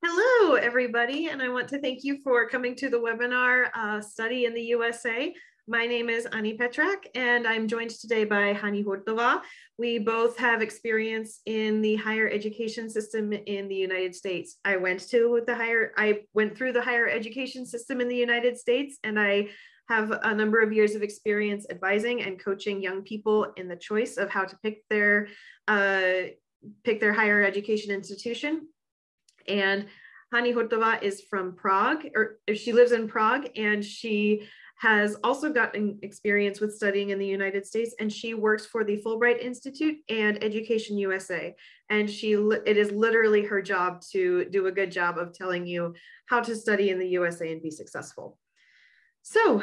Hello, everybody, and I want to thank you for coming to the webinar, Study in the USA. My name is Ani Petrak, and I'm joined today by Hani Hurtova. We both have experience in the higher education system in the United States. I went through the higher education system in the United States, and I have a number of years of experience advising and coaching young people in the choice of how to pick their higher education institution. And Hani Hurtova is from Prague, or she lives in Prague, and she has also gotten experience with studying in the United States, and she works for the Fulbright Institute and Education USA. And it is literally her job to do a good job of telling you how to study in the USA and be successful. So,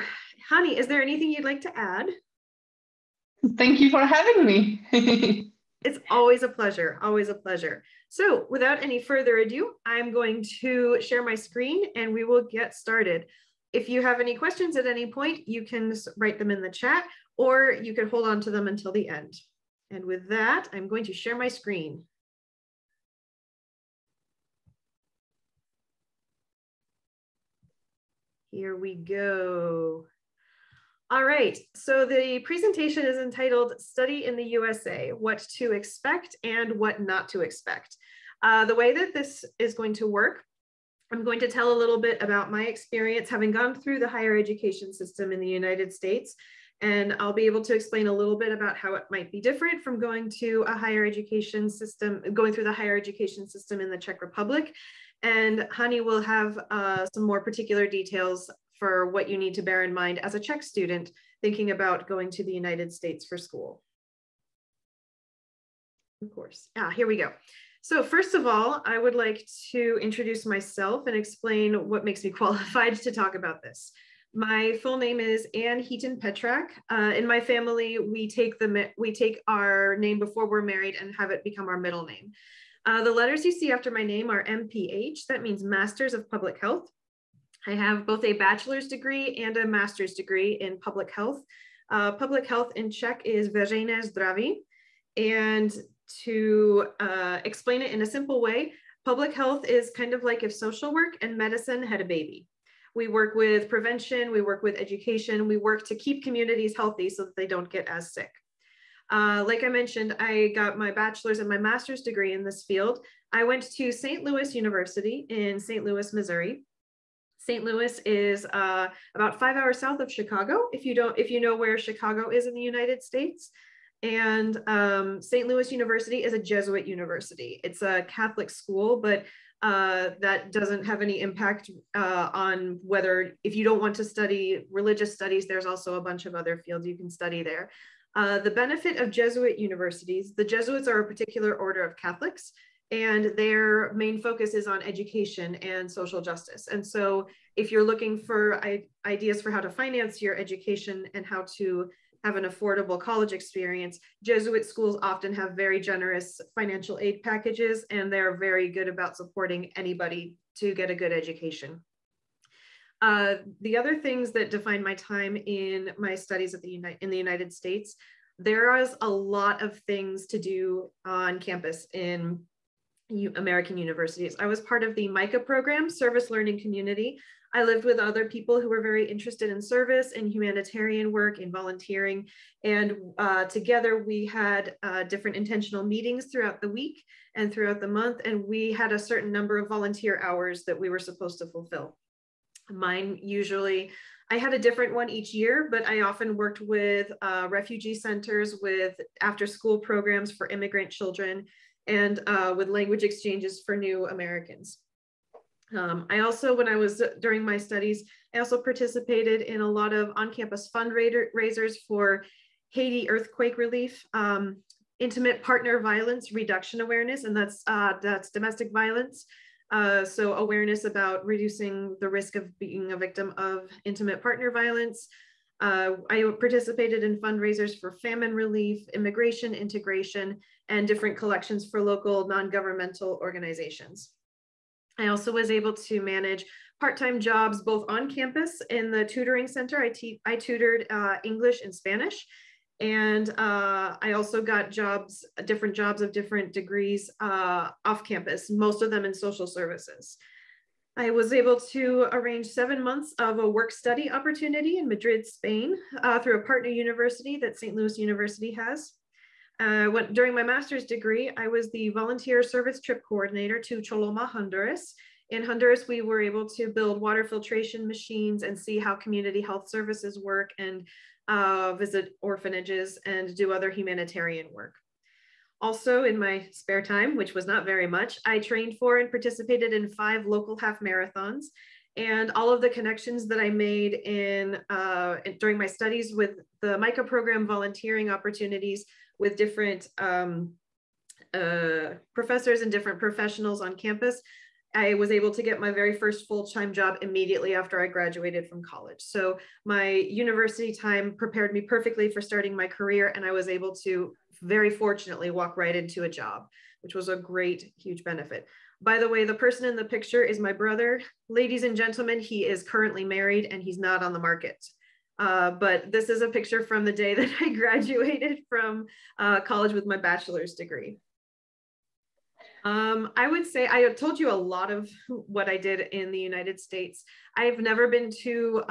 Hani, is there anything you'd like to add? Thank you for having me. It's always a pleasure, always a pleasure. So without any further ado, I'm going to share my screen and we will get started. If you have any questions at any point, you can write them in the chat or you can hold on to them until the end. And with that, I'm going to share my screen. Here we go. All right, so the presentation is entitled Study in the USA, What to Expect and What Not to Expect. The way that this is going to work, I'm going to tell a little bit about my experience having gone through the higher education system in the United States, and I'll be able to explain a little bit about how it might be different from going to a higher education system, going through the higher education system in the Czech Republic. And Hani will have some more particular details for what you need to bear in mind as a Czech student thinking about going to the United States for school. Of course. Here we go. So first of all, I would like to introduce myself and explain what makes me qualified to talk about this. My full name is Ann Heaton Petrak. In my family, we take our name before we're married and have it become our middle name. The letters you see after my name are MPH. That means Masters of Public Health. I have both a bachelor's degree and a master's degree in public health. Public health in Czech is veřejné zdraví. And to explain it in a simple way, public health is kind of like if social work and medicine had a baby. We work with prevention, we work with education, we work to keep communities healthy so that they don't get as sick. Like I mentioned, I got my bachelor's and my master's degree in this field. I went to St. Louis University in St. Louis, Missouri. St. Louis is about 5 hours south of Chicago, if you know where Chicago is in the United States. And St. Louis University is a Jesuit university. It's a Catholic school, but that doesn't have any impact on whether, if you don't want to study religious studies, there's also a bunch of other fields you can study there. The benefit of Jesuit universities, the Jesuits are a particular order of Catholics, and their main focus is on education and social justice. And so if you're looking for ideas for how to finance your education and how to have an affordable college experience, Jesuit schools often have very generous financial aid packages, and they're very good about supporting anybody to get a good education. The other things that define my time in my studies in the United States, there is a lot of things to do on campus in American universities. I was part of the MICA program, Service Learning Community. I lived with other people who were very interested in service and humanitarian work and volunteering. And together we had different intentional meetings throughout the week and throughout the month. And we had a certain number of volunteer hours that we were supposed to fulfill. I had a different one each year, but I often worked with refugee centers, with after-school programs for immigrant children, and with language exchanges for new Americans. I also, during my studies, I also participated in a lot of on-campus fundraisers for Haiti earthquake relief, intimate partner violence reduction awareness, and that's domestic violence. So awareness about reducing the risk of being a victim of intimate partner violence. I participated in fundraisers for famine relief, immigration integration, and different collections for local non-governmental organizations. I also was able to manage part-time jobs both on campus in the tutoring center. I tutored English and Spanish, And I also got different jobs of different degrees off campus, most of them in social services. I was able to arrange 7 months of a work-study opportunity in Madrid, Spain, through a partner university that St. Louis University has. During my master's degree, I was the volunteer service trip coordinator to Choloma, Honduras. In Honduras, we were able to build water filtration machines and see how community health services work, and visit orphanages and do other humanitarian work. Also, in my spare time, which was not very much, I trained for and participated in 5 local half marathons. And all of the connections that I made during my studies with the MICA program, volunteering opportunities with different professors and different professionals on campus, I was able to get my very first full-time job immediately after I graduated from college. So my university time prepared me perfectly for starting my career, and I was able to very fortunately walk right into a job, which was a great, huge benefit. By the way, the person in the picture is my brother. Ladies and gentlemen, he is currently married and he's not on the market. But this is a picture from the day that I graduated from college with my bachelor's degree. I would say I told you a lot of what I did in the United States. I've never been to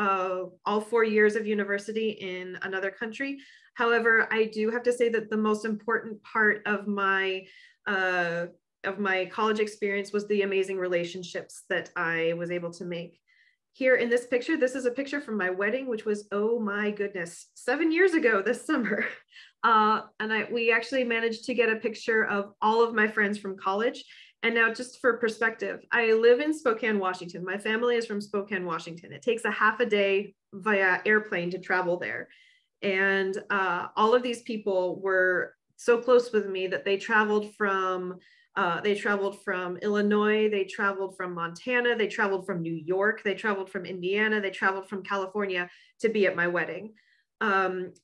all 4 years of university in another country. However, I do have to say that the most important part of my college experience was the amazing relationships that I was able to make. Here in this picture, this is a picture from my wedding, which was, oh my goodness, 7 years ago this summer. We actually managed to get a picture of all of my friends from college. And now, just for perspective, I live in Spokane, Washington. My family is from Spokane, Washington. It takes a half a day via airplane to travel there. And all of these people were so close with me that they traveled from Illinois, they traveled from Montana, they traveled from New York, they traveled from Indiana, they traveled from California to be at my wedding.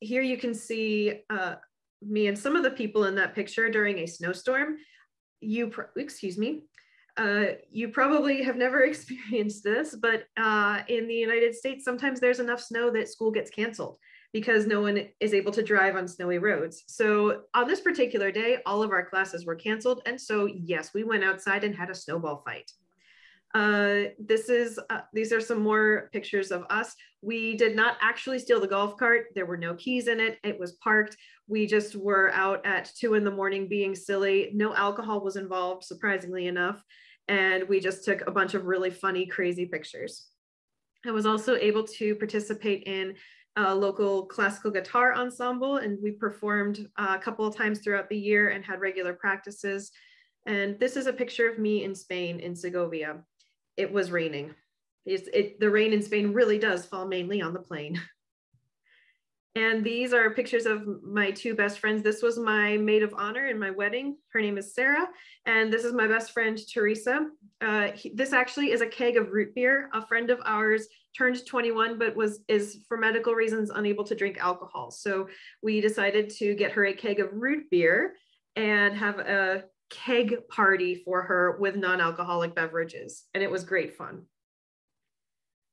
Here you can see me and some of the people in that picture during a snowstorm. You probably have never experienced this, but in the United States, sometimes there's enough snow that school gets canceled because no one is able to drive on snowy roads. So on this particular day, all of our classes were canceled. And so yes, we went outside and had a snowball fight. These are some more pictures of us. We did not actually steal the golf cart. There were no keys in it. It was parked. We just were out at 2 in the morning being silly. No alcohol was involved, surprisingly enough. And we just took a bunch of really funny, crazy pictures. I was also able to participate in a local classical guitar ensemble, and we performed a couple of times throughout the year and had regular practices. And this is a picture of me in Spain, in Segovia. It was raining. The rain in Spain really does fall mainly on the plane. And these are pictures of my 2 best friends. This was my maid of honor in my wedding. Her name is Sarah. And this is my best friend, Teresa. This actually is a keg of root beer. A friend of ours turned 21, but is for medical reasons unable to drink alcohol. So we decided to get her a keg of root beer and have a keg party for her with non-alcoholic beverages. And it was great fun.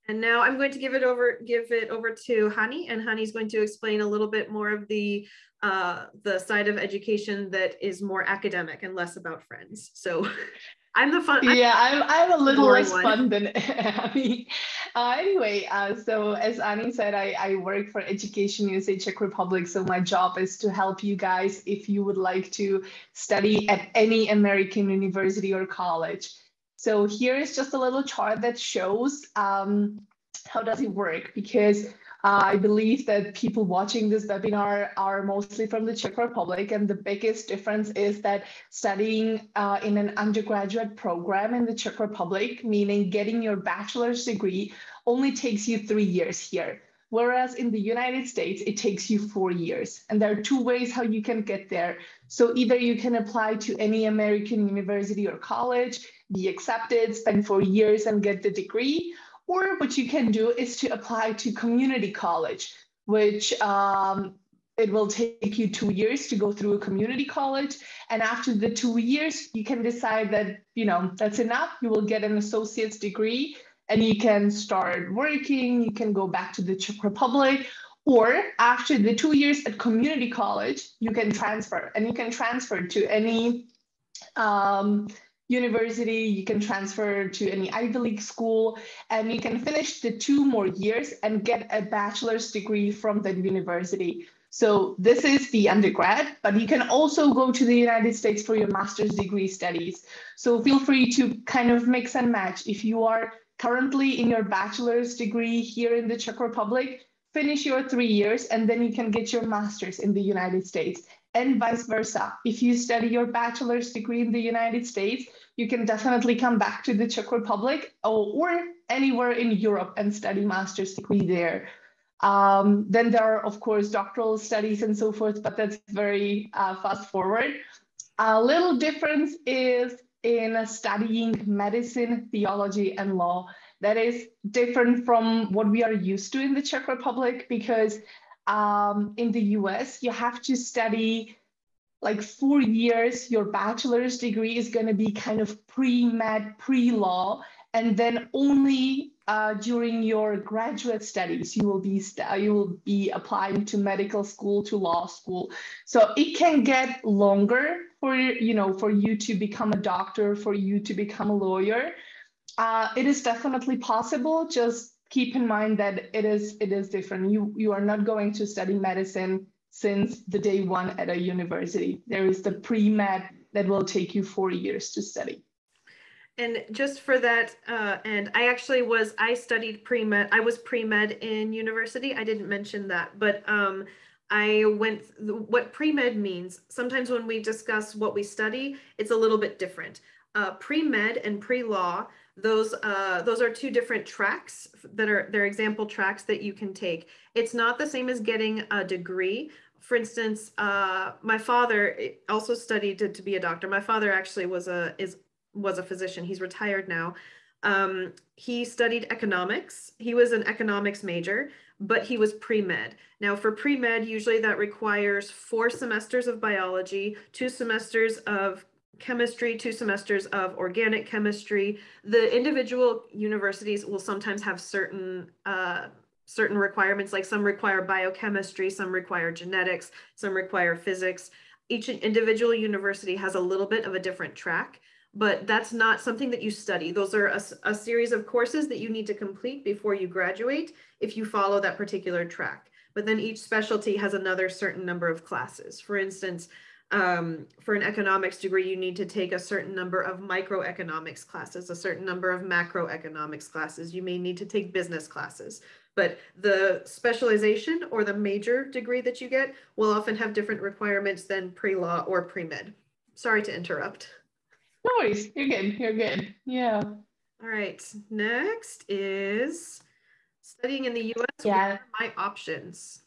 And now I'm going to give it over to Hani, and Hani's going to explain a little bit more of the side of education that is more academic and less about friends. So I'm the fun. Yeah, I'm a little less fun than Annie. Anyway, so as Annie said, I work for EducationUSA Czech Republic. So my job is to help you guys if you would like to study at any American university or college. So here is just a little chart that shows how does it work, because I believe that people watching this webinar are mostly from the Czech Republic, and the biggest difference is that studying in an undergraduate program in the Czech Republic, meaning getting your bachelor's degree, only takes you 3 years here. Whereas in the United States, it takes you 4 years. And there are 2 ways how you can get there. So either you can apply to any American university or college, be accepted, spend 4 years and get the degree. Or what you can do is to apply to community college, which it will take you 2 years to go through a community college. And after the 2 years, you can decide that, that's enough. You will get an associate's degree and you can start working. You can go back to the Czech Republic, Or after the 2 years at community college, you can transfer, and you can transfer to any university, you can transfer to any Ivy League school, and you can finish the 2 more years and get a bachelor's degree from that university. So this is the undergrad, but you can also go to the United States for your master's degree studies. So feel free to kind of mix and match. If you are currently in your bachelor's degree here in the Czech Republic, finish your 3 years, and then you can get your master's in the United States. And vice versa. If you study your bachelor's degree in the United States, you can definitely come back to the Czech Republic or anywhere in Europe and study master's degree there. Then there are, of course, doctoral studies and so forth, but that's very fast forward. A little difference is in studying medicine, theology, and law. That is different from what we are used to in the Czech Republic, because in the US, you have to study like 4 years. Your bachelor's degree is going to be kind of pre-med, pre-law, and then only during your graduate studies you will be applying to medical school, to law school. So it can get longer for you to become a doctor, for you to become a lawyer. It is definitely possible. Just keep in mind that it is different. You are not going to study medicine since the day one at a university. There is the pre-med that will take you 4 years to study. And just for that, and I studied pre-med. I was pre-med in university. I didn't mention that, but what pre-med means. Sometimes when we discuss what we study, it's a little bit different. Pre-med and pre-law, those are 2 different tracks they're example tracks that you can take. It's not the same as getting a degree. For instance, my father also studied to be a doctor. My father actually was a physician. He's retired now. He studied economics. He was an economics major, but he was pre-med. Now for pre-med, usually that requires 4 semesters of biology, 2 semesters of chemistry, 2 semesters of organic chemistry. The individual universities will sometimes have certain requirements, like some require biochemistry, some require genetics, some require physics. Each individual university has a little bit of a different track, but that's not something that you study. Those are a series of courses that you need to complete before you graduate if you follow that particular track. But then each specialty has another certain number of classes. For instance, for an economics degree, you need to take a certain number of microeconomics classes, a certain number of macroeconomics classes. You may need to take business classes, but the specialization or the major degree that you get will often have different requirements than pre-law or pre-med. Sorry to interrupt. No worries, you're good, you're good. Yeah. All right, next is studying in the US. Yeah. What are my options?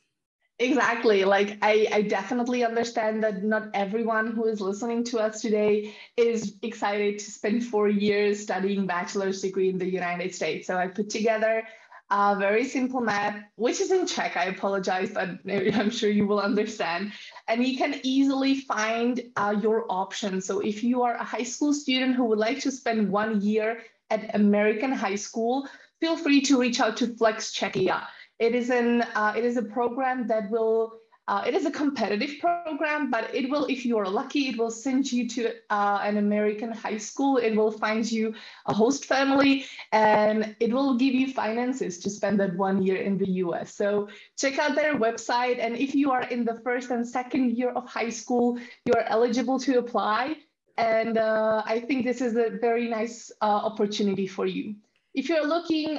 Exactly. Like I definitely understand that not everyone who is listening to us today is excited to spend 4 years studying bachelor's degree in the United States. So I put together a very simple map, which is in Czech. I apologize, but I'm sure you will understand. And you can easily find your options. So if you are a high school student who would like to spend 1 year at American high school, feel free to reach out to Flex Czechia. It is a program that will, it is a competitive program, but it will, if you are lucky, it will send you to an American high school. It will find you a host family, and it will give you finances to spend that 1 year in the US. So check out their website. And if you are in the 1st and 2nd year of high school, you are eligible to apply. And I think this is a very nice opportunity for you. If you're looking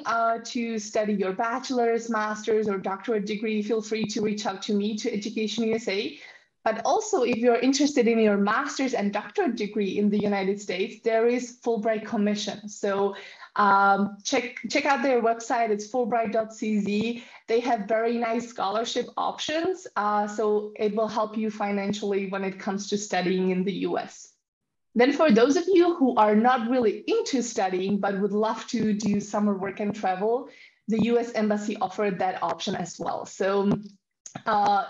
to study your bachelor's, master's, or doctorate degree, feel free to reach out to me, to EducationUSA. But also, if you're interested in your master's and doctorate degree in the United States, there is Fulbright Commission. So check out their website. It's fulbright.cz. They have very nice scholarship options. So it will help you financially when it comes to studying in the US. Then for those of you who are not really into studying, but would love to do summer work and travel, the US Embassy offered that option as well. So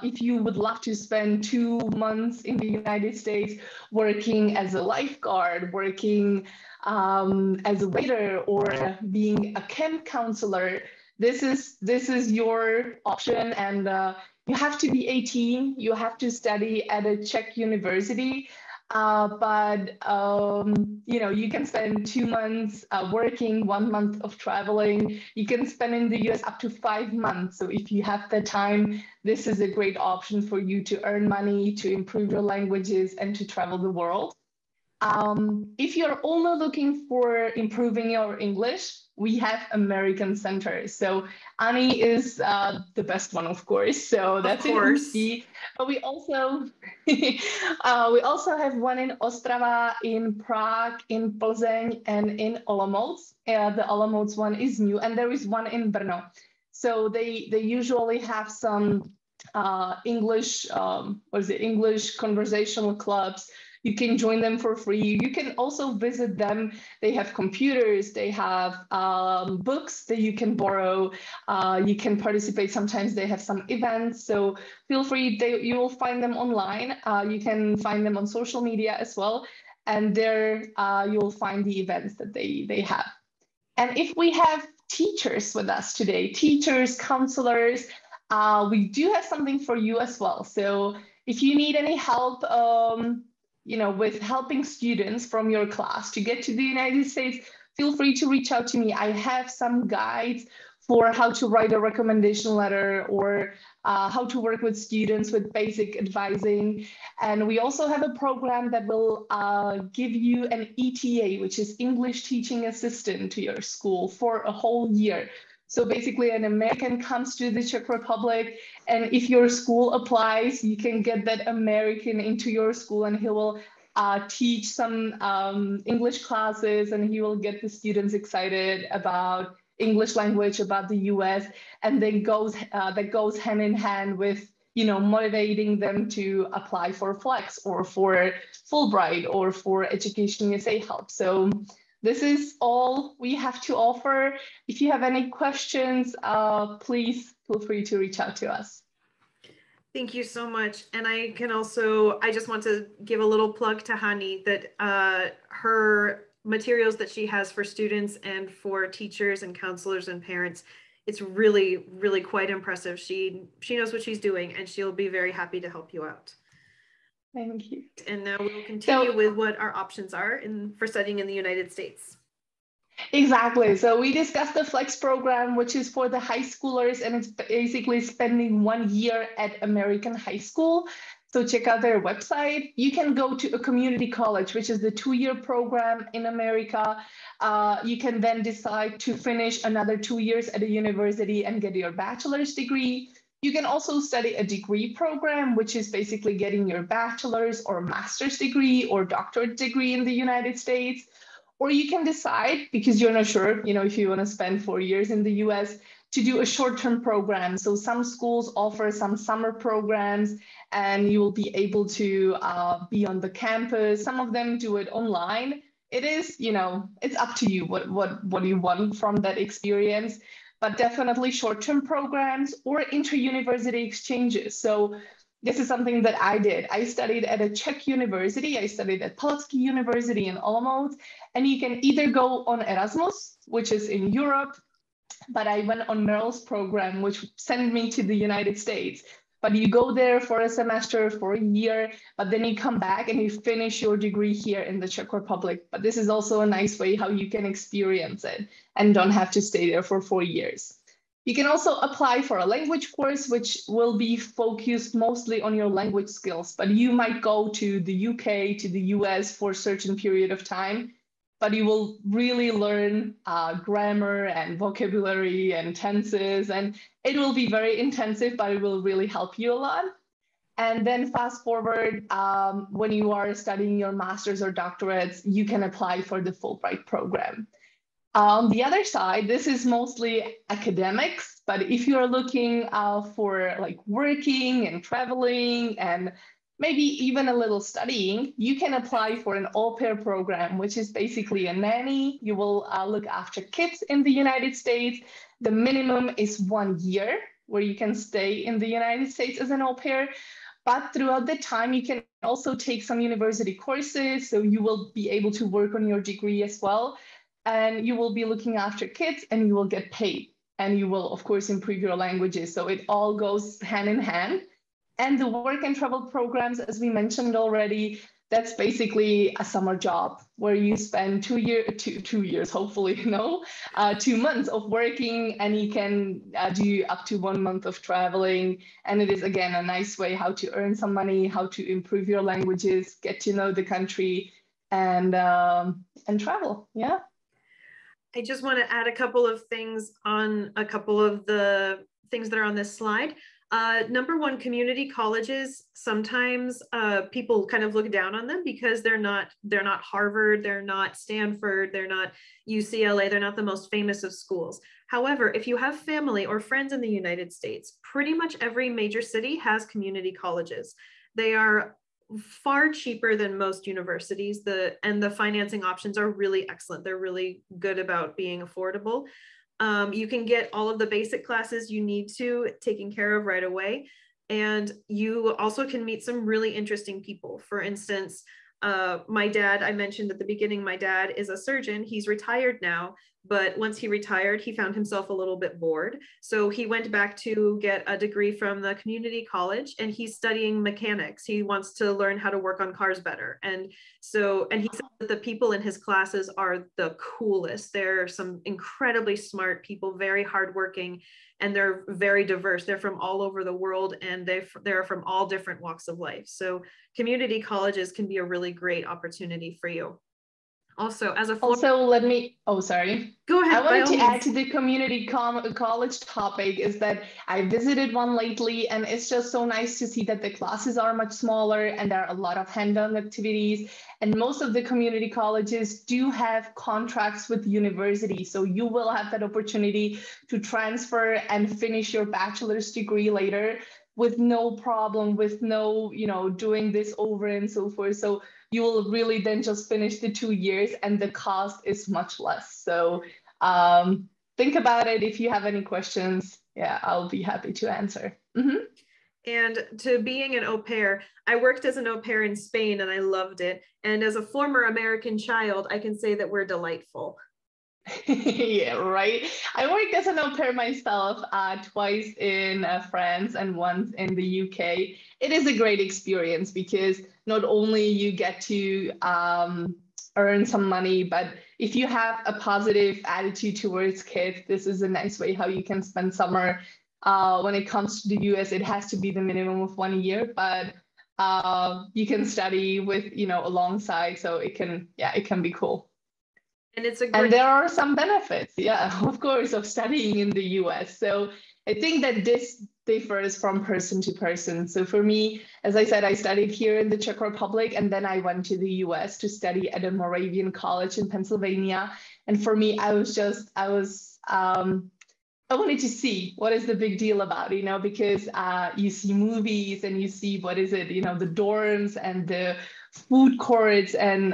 if you would love to spend 2 months in the United States working as a lifeguard, working as a waiter, or being a camp counselor, this is your option, and you have to be 18. You have to study at a Czech university. But you can spend 2 months working, 1 month of traveling. You can spend in the US up to 5 months. So if you have the time, this is a great option for you to earn money, to improve your languages, and to travel the world. If you're only looking for improving your English, we have American centers. So Ani is the best one, of course. So that's in Ústí. But we also we also have one in Ostrava, in Prague, in Plzeň, and in Olomouc. The Olomouc one is new, and there is one in Brno. So they usually have some English English conversational clubs. You can join them for free. You can also visit them. They have computers, they have books that you can borrow. You can participate. Sometimes they have some events. So feel free, you will find them online. You can find them on social media as well. And there you'll find the events that they have. And if we have teachers with us today, teachers, counselors, we do have something for you as well. So if you need any help, with helping students from your class to get to the United States, feel free to reach out to me. I have some guides for how to write a recommendation letter, or how to work with students with basic advising. And we also have a program that will give you an ETA, which is English Teaching Assistant, to your school for a whole year. So basically an American comes to the Czech Republic, and if your school applies, you can get that American into your school, and he will teach some English classes, and he will get the students excited about English language, about the US, and then that goes hand in hand with motivating them to apply for Flex or for Fulbright or for EducationUSA help. So this is all we have to offer. If you have any questions, please feel free to reach out to us. Thank you so much. And I just want to give a little plug to Hani that her materials that she has for students and for teachers and counselors and parents, it's really, really quite impressive. She knows what she's doing, and she'll be very happy to help you out. Thank you. And now we'll continue with what our options are for studying in the United States. Exactly. So we discussed the Flex program, which is for the high schoolers, and it's basically spending 1 year at American high school. So check out their website. You can go to a community college, which is the 2-year program in America. You can then decide to finish another 2 years at a university and get your bachelor's degree. You can also study a degree program, which is basically getting your bachelor's or master's degree or doctorate degree in the United States. Or you can decide, because you're not sure, if you want to spend 4 years in the US, to do a short-term program. So some schools offer some summer programs, and you will be able to be on the campus. Some of them do it online. It is, it's up to you what you want from that experience. But definitely short-term programs or inter-university exchanges. So this is something that I did. I studied at a Czech university. I studied at Palacký University in Olomouc. And you can either go on Erasmus, which is in Europe, but I went on Merrill's program, which sent me to the United States. But you go there for a semester, for a year, but then you come back and you finish your degree here in the Czech Republic. But this is also a nice way how you can experience it and don't have to stay there for 4 years. You can also apply for a language course, which will be focused mostly on your language skills, but you might go to the UK, to the US for a certain period of time, but you will really learn grammar and vocabulary and tenses, and it will be very intensive, but it will really help you a lot. And then fast forward, when you are studying your master's or doctorates, you can apply for the Fulbright program. On the other side, this is mostly academics, but if you're looking for like working and traveling and maybe even a little studying, you can apply for an au pair program, which is basically a nanny. You will look after kids in the United States. The minimum is 1 year where you can stay in the United States as an au pair. But throughout the time, you can also take some university courses. So you will be able to work on your degree as well. And you will be looking after kids and you will get paid. and you will, of course, improve your languages. So it all goes hand in hand. And the work and travel programs, as we mentioned already, that's basically a summer job where you spend 2 years, hopefully, 2 months of working, and you can do up to 1 month of traveling. And it is, again, a nice way how to earn some money, how to improve your languages, get to know the country, and travel. Yeah. I just want to add a couple of things on a couple of the things that are on this slide. Number one, community colleges, sometimes people kind of look down on them because they're not Harvard, they're not Stanford, they're not UCLA, they're not the most famous of schools. However, if you have family or friends in the United States, pretty much every major city has community colleges. They are far cheaper than most universities, and the financing options are really excellent. They're really good about being affordable. You can get all of the basic classes you need to taken care of right away. And you also can meet some really interesting people. For instance, my dad, I mentioned at the beginning, my dad is a surgeon. He's retired now, but once he retired, he found himself a little bit bored. So he went back to get a degree from the community college, and he's studying mechanics. He wants to learn how to work on cars better. And he said that the people in his classes are the coolest. They're some incredibly smart people, very hardworking, and they're very diverse. They're from all over the world, and they're from all different walks of life. So community colleges can be a really great opportunity for you. Also, sorry. Go ahead. I wanted to add to the community college topic is that I visited one lately, and it's just so nice to see that the classes are much smaller and there are a lot of hands-on activities. And most of the community colleges do have contracts with universities. So you will have that opportunity to transfer and finish your bachelor's degree later with no problem, with no, doing this over and so forth. So you will really then just finish the 2 years, and the cost is much less. So think about it. If you have any questions, I'll be happy to answer. Mm-hmm. And to being an au pair, I worked as an au pair in Spain and I loved it. And as a former American child, I can say that we're delightful. Yeah, right. I worked as an au pair myself twice in France and once in the UK. It is a great experience because not only you get to earn some money, but if you have a positive attitude towards kids, this is a nice way how you can spend summer. When it comes to the US, it has to be the minimum of 1 year, but you can study with, alongside, so it can be cool. And there are some benefits, of course, of studying in the US. So I think that this differs from person to person. So for me, as I said, I studied here in the Czech Republic, and then I went to the US to study at a Moravian college in Pennsylvania. And for me, I wanted to see what is the big deal about, because you see movies and you see what is it, the dorms and the food courts and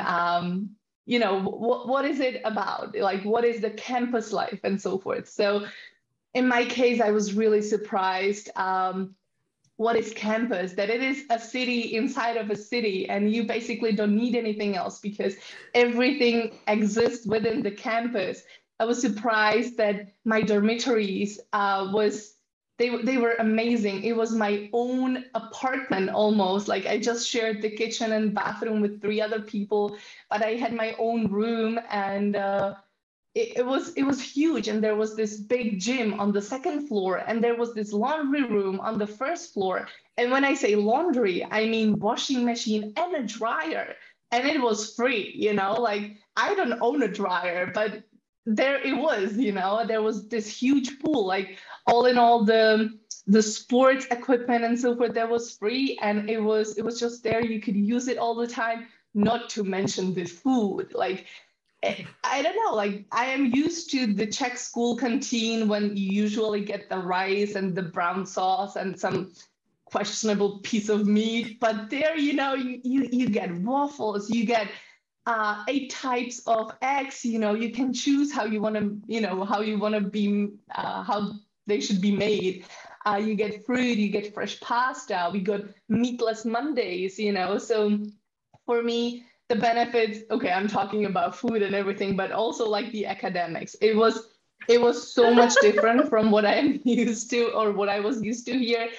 what is it about? Like, what is the campus life and so forth? So in my case, I was really surprised. What is campus? That it is a city inside of a city, and you basically don't need anything else because everything exists within the campus. I was surprised that my dormitories they were amazing. It was my own apartment almost. Like I just shared the kitchen and bathroom with 3 other people, but I had my own room, and it was huge. And there was this big gym on the 2nd floor, and there was this laundry room on the 1st floor. And when I say laundry, I mean washing machine and a dryer. And it was free, like I don't own a dryer, but there it was, there was this huge pool, like all in all the sports equipment and so forth, that was free, and it was just there. You could use it all the time, not to mention the food. Like I don't know, like I am used to the Czech school canteen when you usually get the rice and the brown sauce and some questionable piece of meat, but there, you get waffles, you get 8 types of eggs. You can choose how you want to be, how they should be made. You get fruit, you get fresh pasta. We got meatless Mondays. So for me, the benefits. Okay, I'm talking about food and everything, but also like the academics. It was It was so much different from what I'm used to or what I was used to here.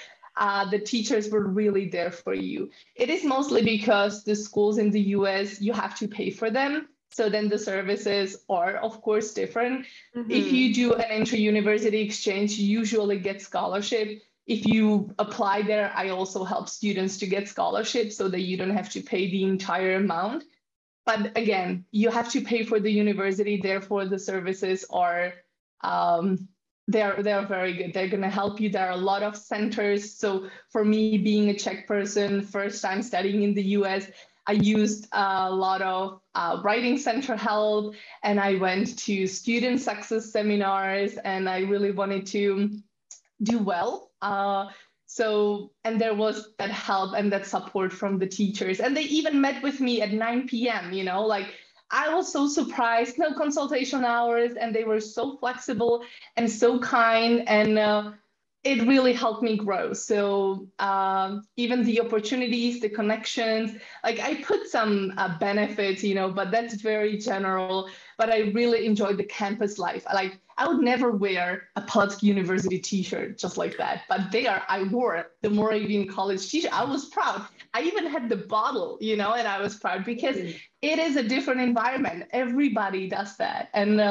The teachers were really there for you. It is mostly because the schools in the US, you have to pay for them. So then the services are, of course, different. If you do an inter-university exchange, you usually get scholarship. If you apply there, I also help students to get scholarship so that you don't have to pay the entire amount. But again, you have to pay for the university, therefore the services are they're very good. They're going to help you. There are a lot of centers. So for me, being a Czech person, first time studying in the US, I used a lot of writing center help, and I went to student success seminars, and I really wanted to do well. And there was that help and that support from the teachers. And they even met with me at 9 p.m., like I was so surprised, no consultation hours, and they were so flexible and so kind. And it really helped me grow. So even the opportunities, the connections, like I put some benefits, but that's very general. But I really enjoyed the campus life. I would never wear a Pulaski University t-shirt just like that. But I wore the Moravian College t-shirt. I was proud. I even had the bottle, and I was proud because it is a different environment. Everybody does that. And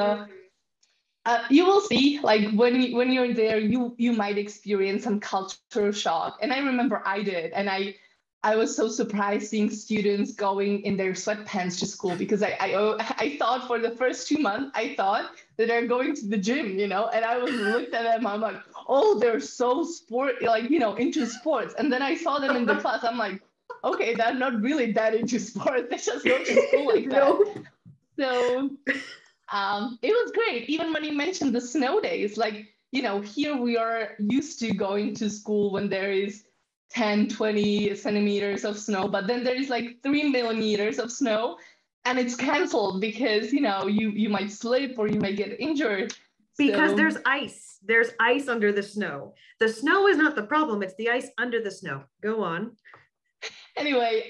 you will see, like when you're there, you might experience some cultural shock. And I remember I did, and I was so surprised seeing students going in their sweatpants to school because I thought for the first 2 months I thought that they're going to the gym, and I was looked at them, I'm like, oh, they're so into sports. And then I saw them in the class, I'm like, okay, they're not really that into sports. They just go to school like that. So. It was great. Even when you mentioned the snow days, here we are used to going to school when there is 10, 20 centimeters of snow, but then there is like 3 millimeters of snow and it's canceled because, you might slip or you might get injured. Because there's ice. There's ice under the snow. The snow is not the problem. It's the ice under the snow. Go on. Anyway,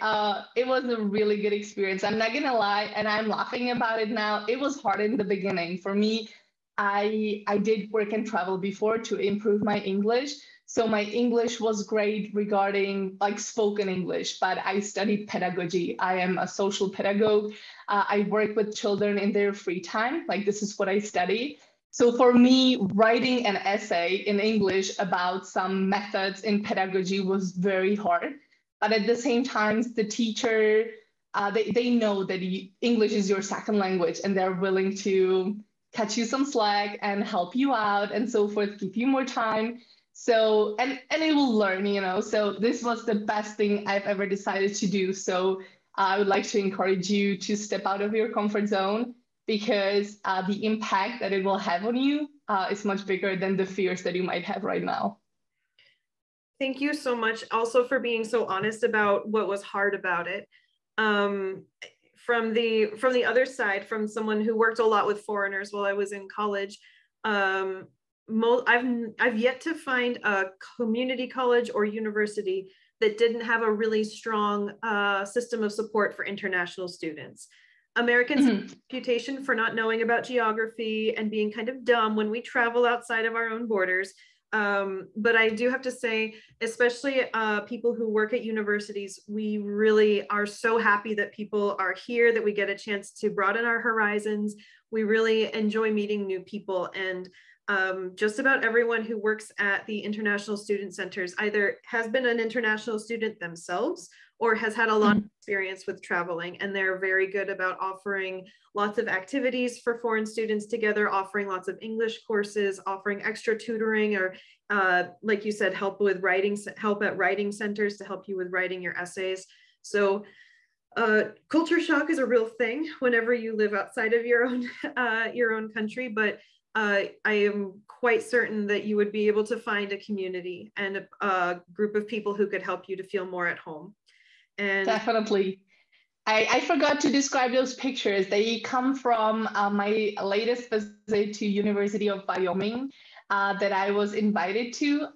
it was a really good experience. I'm not gonna lie, and I'm laughing about it now. It was hard in the beginning. For me, I did work and travel before to improve my English. So my English was great regarding spoken English, but I studied pedagogy. I am a social pedagogue. I work with children in their free time. This is what I study. So for me, writing an essay in English about some methods in pedagogy was very hard. But at the same time, the teacher, they know that English is your second language and they're willing to cut you some slack and help you out and so forth, give you more time. So, and it will learn, so this was the best thing I've ever decided to do. So I would like to encourage you to step out of your comfort zone because the impact that it will have on you is much bigger than the fears that you might have right now. Thank you so much also for being so honest about what was hard about it. From the other side, from someone who worked a lot with foreigners while I was in college, I've yet to find a community college or university that didn't have a really strong system of support for international students. Americans have a reputation for not knowing about geography and being kind of dumb when we travel outside of our own borders. But I do have to say, especially people who work at universities, we really are so happy that people are here, that we get a chance to broaden our horizons. We really enjoy meeting new people, and just about everyone who works at the international student centers either has been an international student themselves or has had a lot of experience with traveling, and they're very good about offering lots of activities for foreign students together, offering lots of English courses, offering extra tutoring, or like you said, help at writing centers to help you with writing your essays. So culture shock is a real thing whenever you live outside of your own country, but I am quite certain that you would be able to find a community and a group of people who could help you to feel more at home. And definitely. I forgot to describe those pictures. They come from my latest visit to University of Wyoming that I was invited to.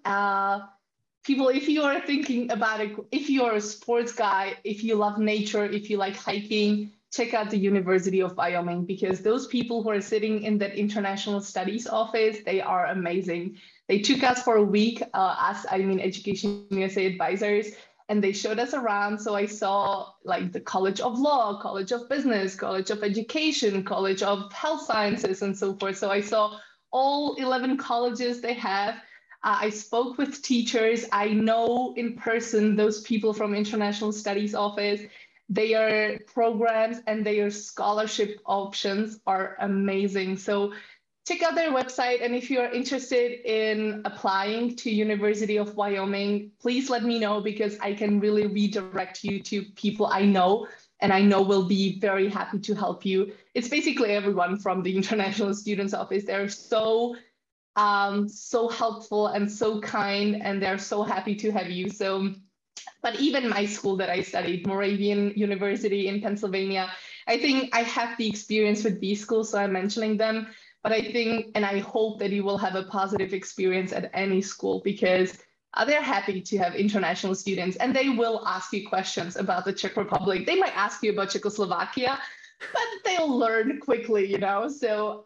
People, if you are thinking about it, if you are a sports guy, if you love nature, if you like hiking, check out the University of Wyoming, because those people who are sitting in that international studies office, they are amazing. They took us for a week, Education USA advisors, and they showed us around. So I saw like the College of Law, College of Business, College of Education, College of Health Sciences, and so forth. So I saw all 11 colleges they have. I spoke with teachers. I know in person those people from International Studies Office. Their programs and their scholarship options are amazing. So check out their website. And if you're interested in applying to University of Wyoming, please let me know, because I can really redirect you to people I know and I know will be very happy to help you. It's basically everyone from the International Students Office. They're so helpful and so kind, and they're so happy to have you. So, but even my school that I studied, Moravian University in Pennsylvania, I think I have the experience with these schools, so I'm mentioning them. But I think, and I hope that you will have a positive experience at any school, because they're happy to have international students, and they will ask you questions about the Czech Republic. They might ask you about Czechoslovakia, but they'll learn quickly, you know? So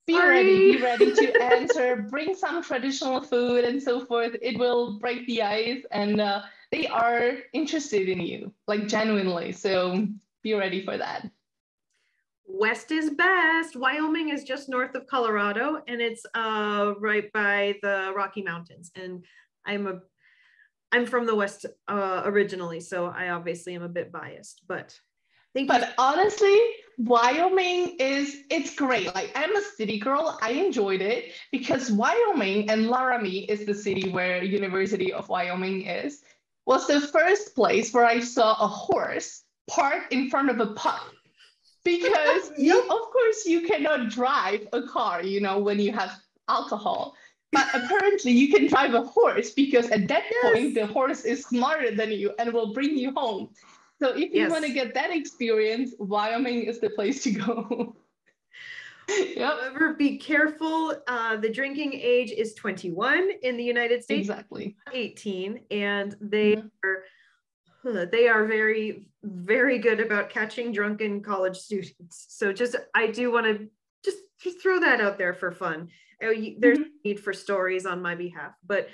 be ready to answer, bring some traditional food and so forth. It will break the ice, and they are interested in you, like genuinely. So be ready for that. West is best. Wyoming is just north of Colorado, and it's right by the Rocky Mountains. And I'm from the West originally, so I obviously am a bit biased, but thank you. But honestly, Wyoming it's great. Like, I'm a city girl. I enjoyed it because Wyoming, and Laramie is the city where University of Wyoming is, was the first place where I saw a horse parked in front of a pub. Because of course you cannot drive a car, you know, when you have alcohol. But apparently you can drive a horse, because at that point the horse is smarter than you and will bring you home. So if you want to get that experience, Wyoming is the place to go. However, be careful. The drinking age is 21 in the United States. Exactly. 18, and they are very, very good about catching drunken college students. So I do want to just throw that out there for fun. There's a need for stories on my behalf, but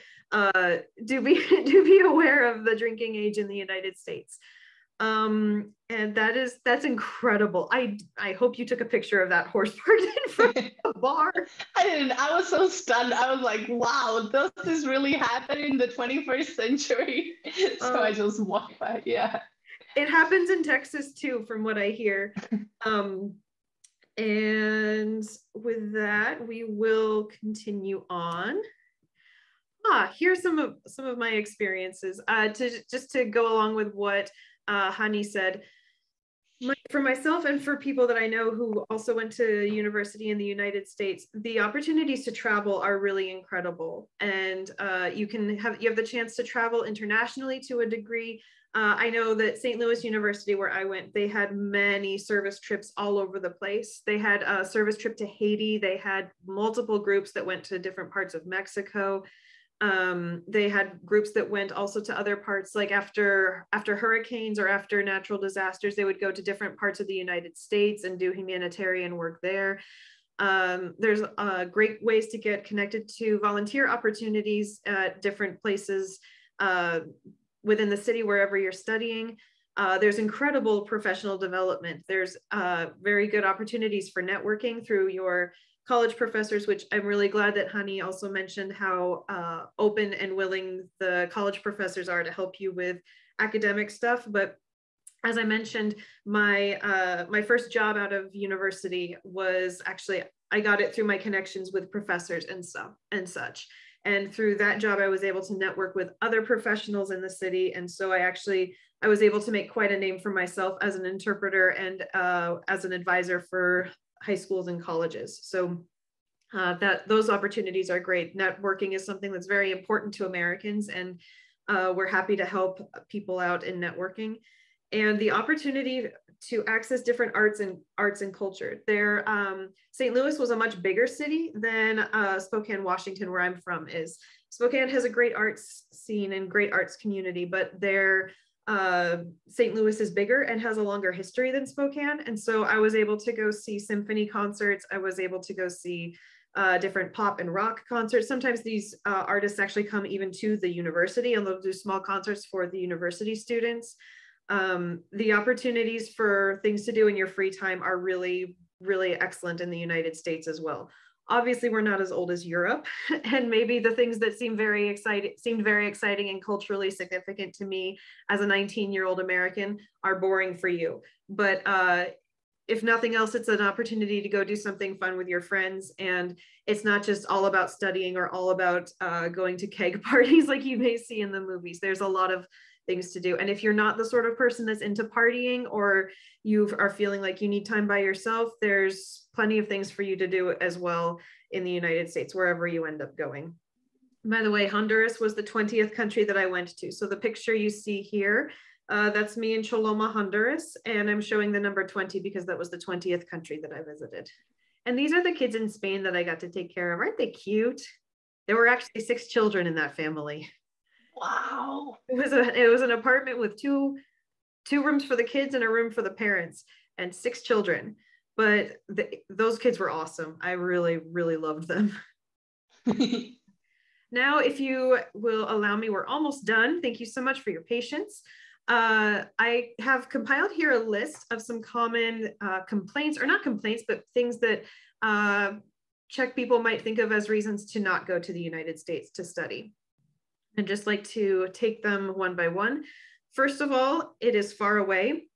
do be aware of the drinking age in the United States. And that's incredible. I hope you took a picture of that horse parked in front of the bar. I didn't. I was so stunned. I was like, wow, does this really happen in the 21st century? So I just walked by. Yeah. It happens in Texas too, from what I hear. And with that, we will continue on. Here's some of my experiences. To go along with what Hani said, for myself and for people that I know who also went to university in the United States, the opportunities to travel are really incredible. And you have the chance to travel internationally to a degree. I know that St. Louis University, where I went, they had many service trips all over the place. They had a service trip to Haiti. They had multiple groups that went to different parts of Mexico. They had groups that went also to other parts, like after hurricanes or after natural disasters, they would go to different parts of the United States and do humanitarian work there. There's great ways to get connected to volunteer opportunities at different places within the city, wherever you're studying. There's incredible professional development. There's very good opportunities for networking through your college professors, which I'm really glad that Hani also mentioned how open and willing the college professors are to help you with academic stuff. But as I mentioned, my first job out of university was actually, I got it through my connections with professors and such. And through that job, I was able to network with other professionals in the city. And so I was able to make quite a name for myself as an interpreter and as an advisor for high schools and colleges. So those opportunities are great. Networking is something that's very important to Americans, and we're happy to help people out in networking. And the opportunity to access different arts and culture. St. Louis was a much bigger city than Spokane, Washington, where I'm from is. Spokane has a great arts scene and great arts community, but their St. Louis is bigger and has a longer history than Spokane. And so I was able to go see symphony concerts. I was able to go see different pop and rock concerts. Sometimes these artists actually come even to the university and they'll do small concerts for the university students. The opportunities for things to do in your free time are really, really excellent in the United States as well. Obviously, we're not as old as Europe, and maybe the things that seemed very exciting and culturally significant to me as a 19-year-old American are boring for you. But if nothing else, it's an opportunity to go do something fun with your friends, and it's not just all about studying or all about going to keg parties like you may see in the movies. There's a lot of things to do. And if you're not the sort of person that's into partying, or you are feeling like you need time by yourself, there's plenty of things for you to do as well in the United States, wherever you end up going. By the way, Honduras was the 20th country that I went to. So the picture you see here, that's me in Choloma, Honduras. And I'm showing the number 20 because that was the 20th country that I visited. And these are the kids in Spain that I got to take care of. Aren't they cute? There were actually 6 children in that family. Wow. It was an apartment with two rooms for the kids and a room for the parents, and 6 children. But those kids were awesome. I really, really loved them. Now, if you will allow me, we're almost done. Thank you so much for your patience. I have compiled here a list of some common complaints, or not complaints, but things that Czech people might think of as reasons to not go to the United States to study. I'd just like to take them one by one. First of all, it is far away.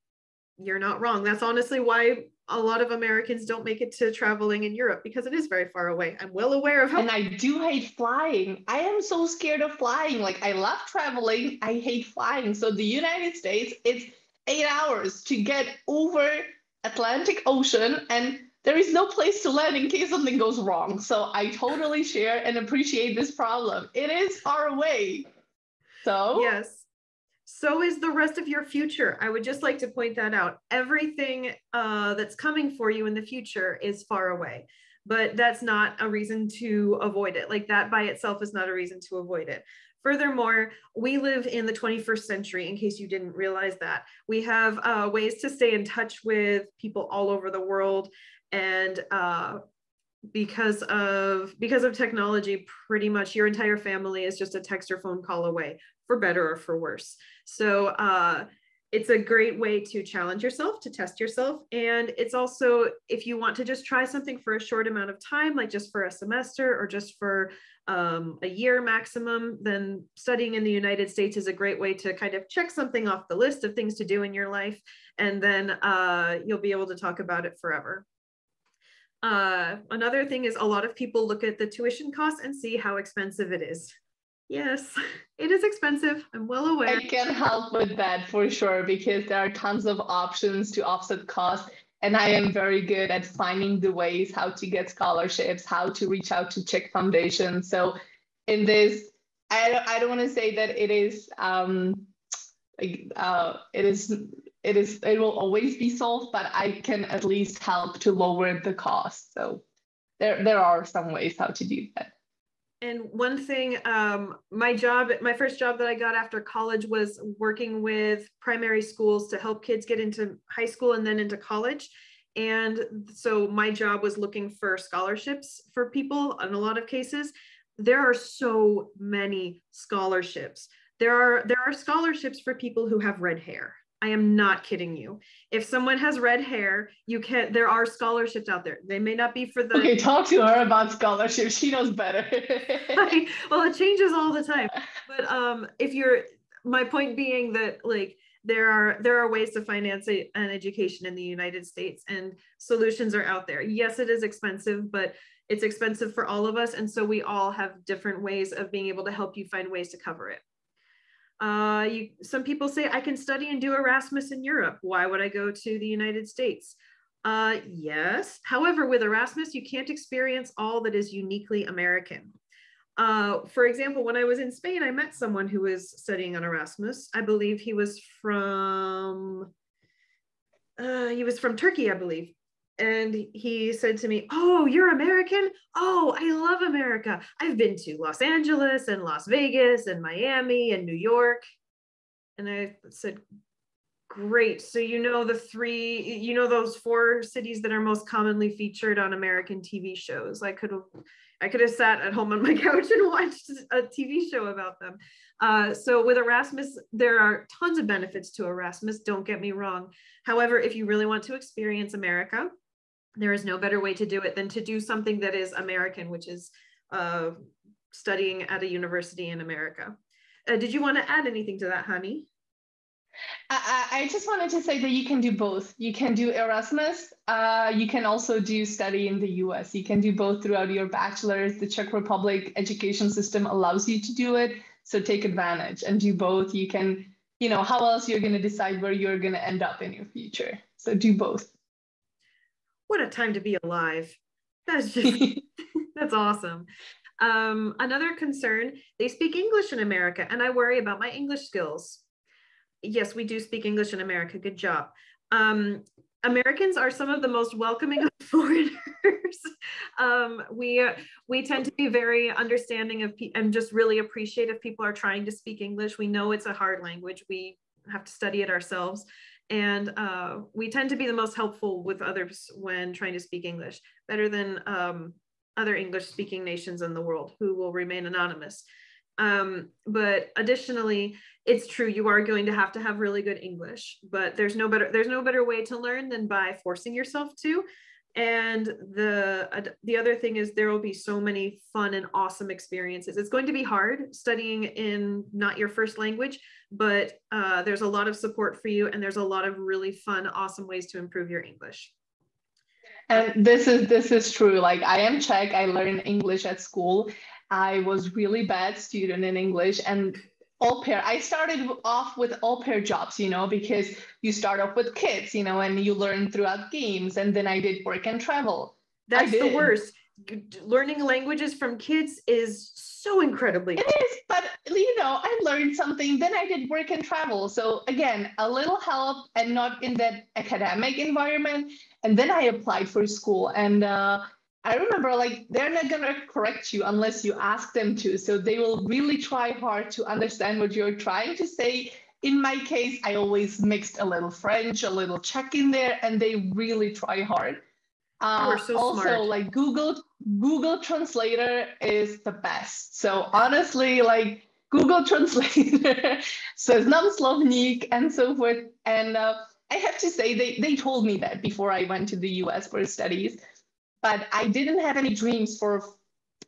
You're not wrong. That's honestly why a lot of Americans don't make it to traveling in Europe, because it is very far away. I'm well aware of how— And I do hate flying. I am so scared of flying. Like, I love traveling. I hate flying. So the United States, it's 8 hours to get over Atlantic Ocean, and there is no place to land in case something goes wrong. So I totally share and appreciate this problem. It is far away. So yes. So is the rest of your future. I would just like to point that out. Everything that's coming for you in the future is far away, but that's not a reason to avoid it. Like, that by itself is not a reason to avoid it. Furthermore, we live in the 21st century, in case you didn't realize that. We have ways to stay in touch with people all over the world. And because of technology, pretty much your entire family is just a text or phone call away, for better or for worse. So it's a great way to challenge yourself, to test yourself. And it's also, if you want to just try something for a short amount of time, like just for a semester or just for a year maximum, then studying in the United States is a great way to kind of check something off the list of things to do in your life. And then you'll be able to talk about it forever. Another thing is, a lot of people look at the tuition costs and see how expensive it is. Yes, it is expensive. I'm well aware. I can help with that for sure, because there are tons of options to offset costs. And I am very good at finding the ways how to get scholarships, how to reach out to Czech Foundation. So in this, I don't want to say that it will always be solved, but I can at least help to lower the cost. So there are some ways how to do that. And one thing, my first job that I got after college was working with primary schools to help kids get into high school and then into college. And so my job was looking for scholarships for people. In a lot of cases, there are so many scholarships. There are scholarships for people who have red hair. I am not kidding you. If someone has red hair, there are scholarships out there. They may not be for the— Okay, talk to her about scholarships. She knows better. Well, it changes all the time. But my point being that, like, there are ways to finance an education in the United States, and solutions are out there. Yes, it is expensive, but it's expensive for all of us. And so we all have different ways of being able to help you find ways to cover it. Some people say, I can study and do Erasmus in Europe. Why would I go to the United States? Yes. However, with Erasmus, you can't experience all that is uniquely American. For example, when I was in Spain, I met someone who was studying on Erasmus. I believe he was from Turkey, I believe. And he said to me, "Oh, you're American? Oh, I love America. I've been to Los Angeles and Las Vegas and Miami and New York." And I said, great. So those 4 cities that are most commonly featured on American TV shows. I could have sat at home on my couch and watched a TV show about them. So with Erasmus, there are tons of benefits to Erasmus, don't get me wrong. However, if you really want to experience America, there is no better way to do it than to do something that is American, which is studying at a university in America. Did you want to add anything to that, Hani? I just wanted to say that you can do both. You can do Erasmus. You can also do study in the US. You can do both throughout your bachelor's. The Czech Republic education system allows you to do it. So take advantage and do both. You can, how else you're going to decide where you're going to end up in your future. So do both. What a time to be alive. That's just, that's awesome. Another concern, they speak English in America, and I worry about my English skills. Yes, we do speak English in America. Good job. Americans are some of the most welcoming of foreigners. We tend to be very understanding of and just really appreciate if people are trying to speak English. We know it's a hard language. We have to study it ourselves. And we tend to be the most helpful with others when trying to speak English, better than other English-speaking nations in the world who will remain anonymous. But additionally, it's true, you are going to have really good English, but there's no better way to learn than by forcing yourself to. And the other thing is there will be so many fun and awesome experiences. It's going to be hard studying in not your first language, but there's a lot of support for you, and there's a lot of really fun, awesome ways to improve your English. And this is true. Like, I am Czech. I learned English at school. I was really bad student in English, and I started off with au pair jobs, because you start off with kids, and you learn throughout games. And then I did work and travel. That's the worst. Learning languages from kids is so incredibly hard. It is, but I learned something, then I did work and travel. So again, a little help and not in that academic environment. And then I applied for school, and I remember, like, they're not going to correct you unless you ask them to. So they will really try hard to understand what you're trying to say. In my case, I always mixed a little French, a little Czech in there, and they really try hard. So also, smart. like, Google Translator is the best. So honestly, like, Google Translator, seznam slovník, and so forth. And I have to say, they told me that before I went to the US for studies. But I didn't have any dreams for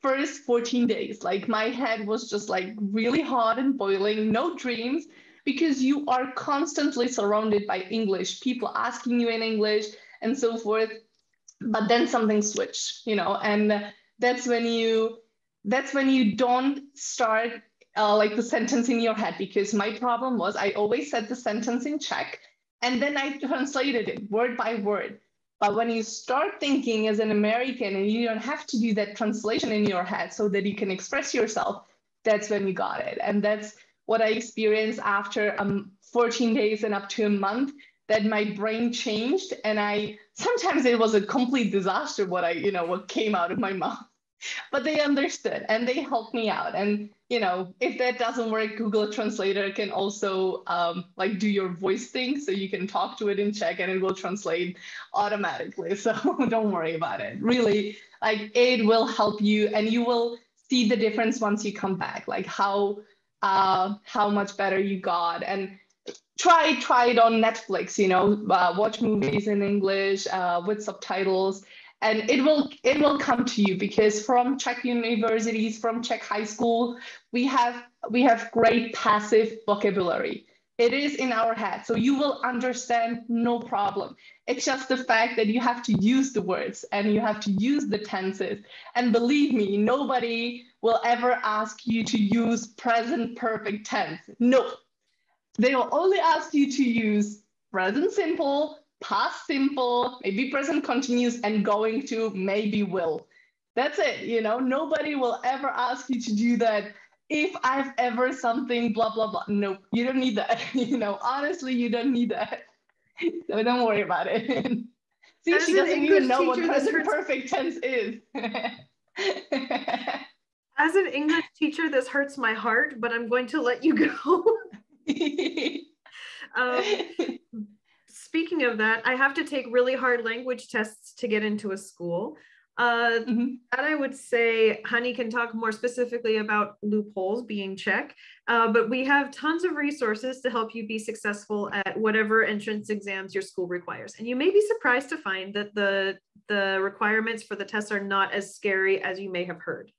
first 14 days. Like, my head was just like really hot and boiling, no dreams, because you are constantly surrounded by English, people asking you in English and so forth. But then something switched, and that's when you don't start like the sentence in your head, because my problem was I always said the sentence in Czech and then I translated it word by word. But when you start thinking as an American and you don't have to do that translation in your head so that you can express yourself, that's when you got it. And that's what I experienced after 14 days and up to a month, that my brain changed. And sometimes it was a complete disaster what came out of my mouth. But they understood and they helped me out. And if that doesn't work, Google Translator can also like do your voice thing, so you can talk to it in Czech and it will translate automatically. So don't worry about it. Really, like, it will help you, and you will see the difference once you come back, like how much better you got. And try it on Netflix, watch movies in English with subtitles. And it will come to you, because from Czech universities, from Czech high school, we have great passive vocabulary. It is in our head, so you will understand, no problem. It's just the fact that you have to use the words and you have to use the tenses. And believe me, nobody will ever ask you to use present perfect tense. No, they will only ask you to use present simple, past simple, maybe present continuous, and going to maybe will. That's it, nobody will ever ask you to do that. If I've ever something, blah, blah, blah. Nope, you don't need that. Honestly, you don't need that. So don't worry about it. See, she doesn't even know what present perfect tense is. As an English teacher, this hurts my heart, but I'm going to let you go. Speaking of that, I have to take really hard language tests to get into a school. That I would say Honey can talk more specifically about loopholes, being Czech, but we have tons of resources to help you be successful at whatever entrance exams your school requires. And you may be surprised to find that the requirements for the tests are not as scary as you may have heard.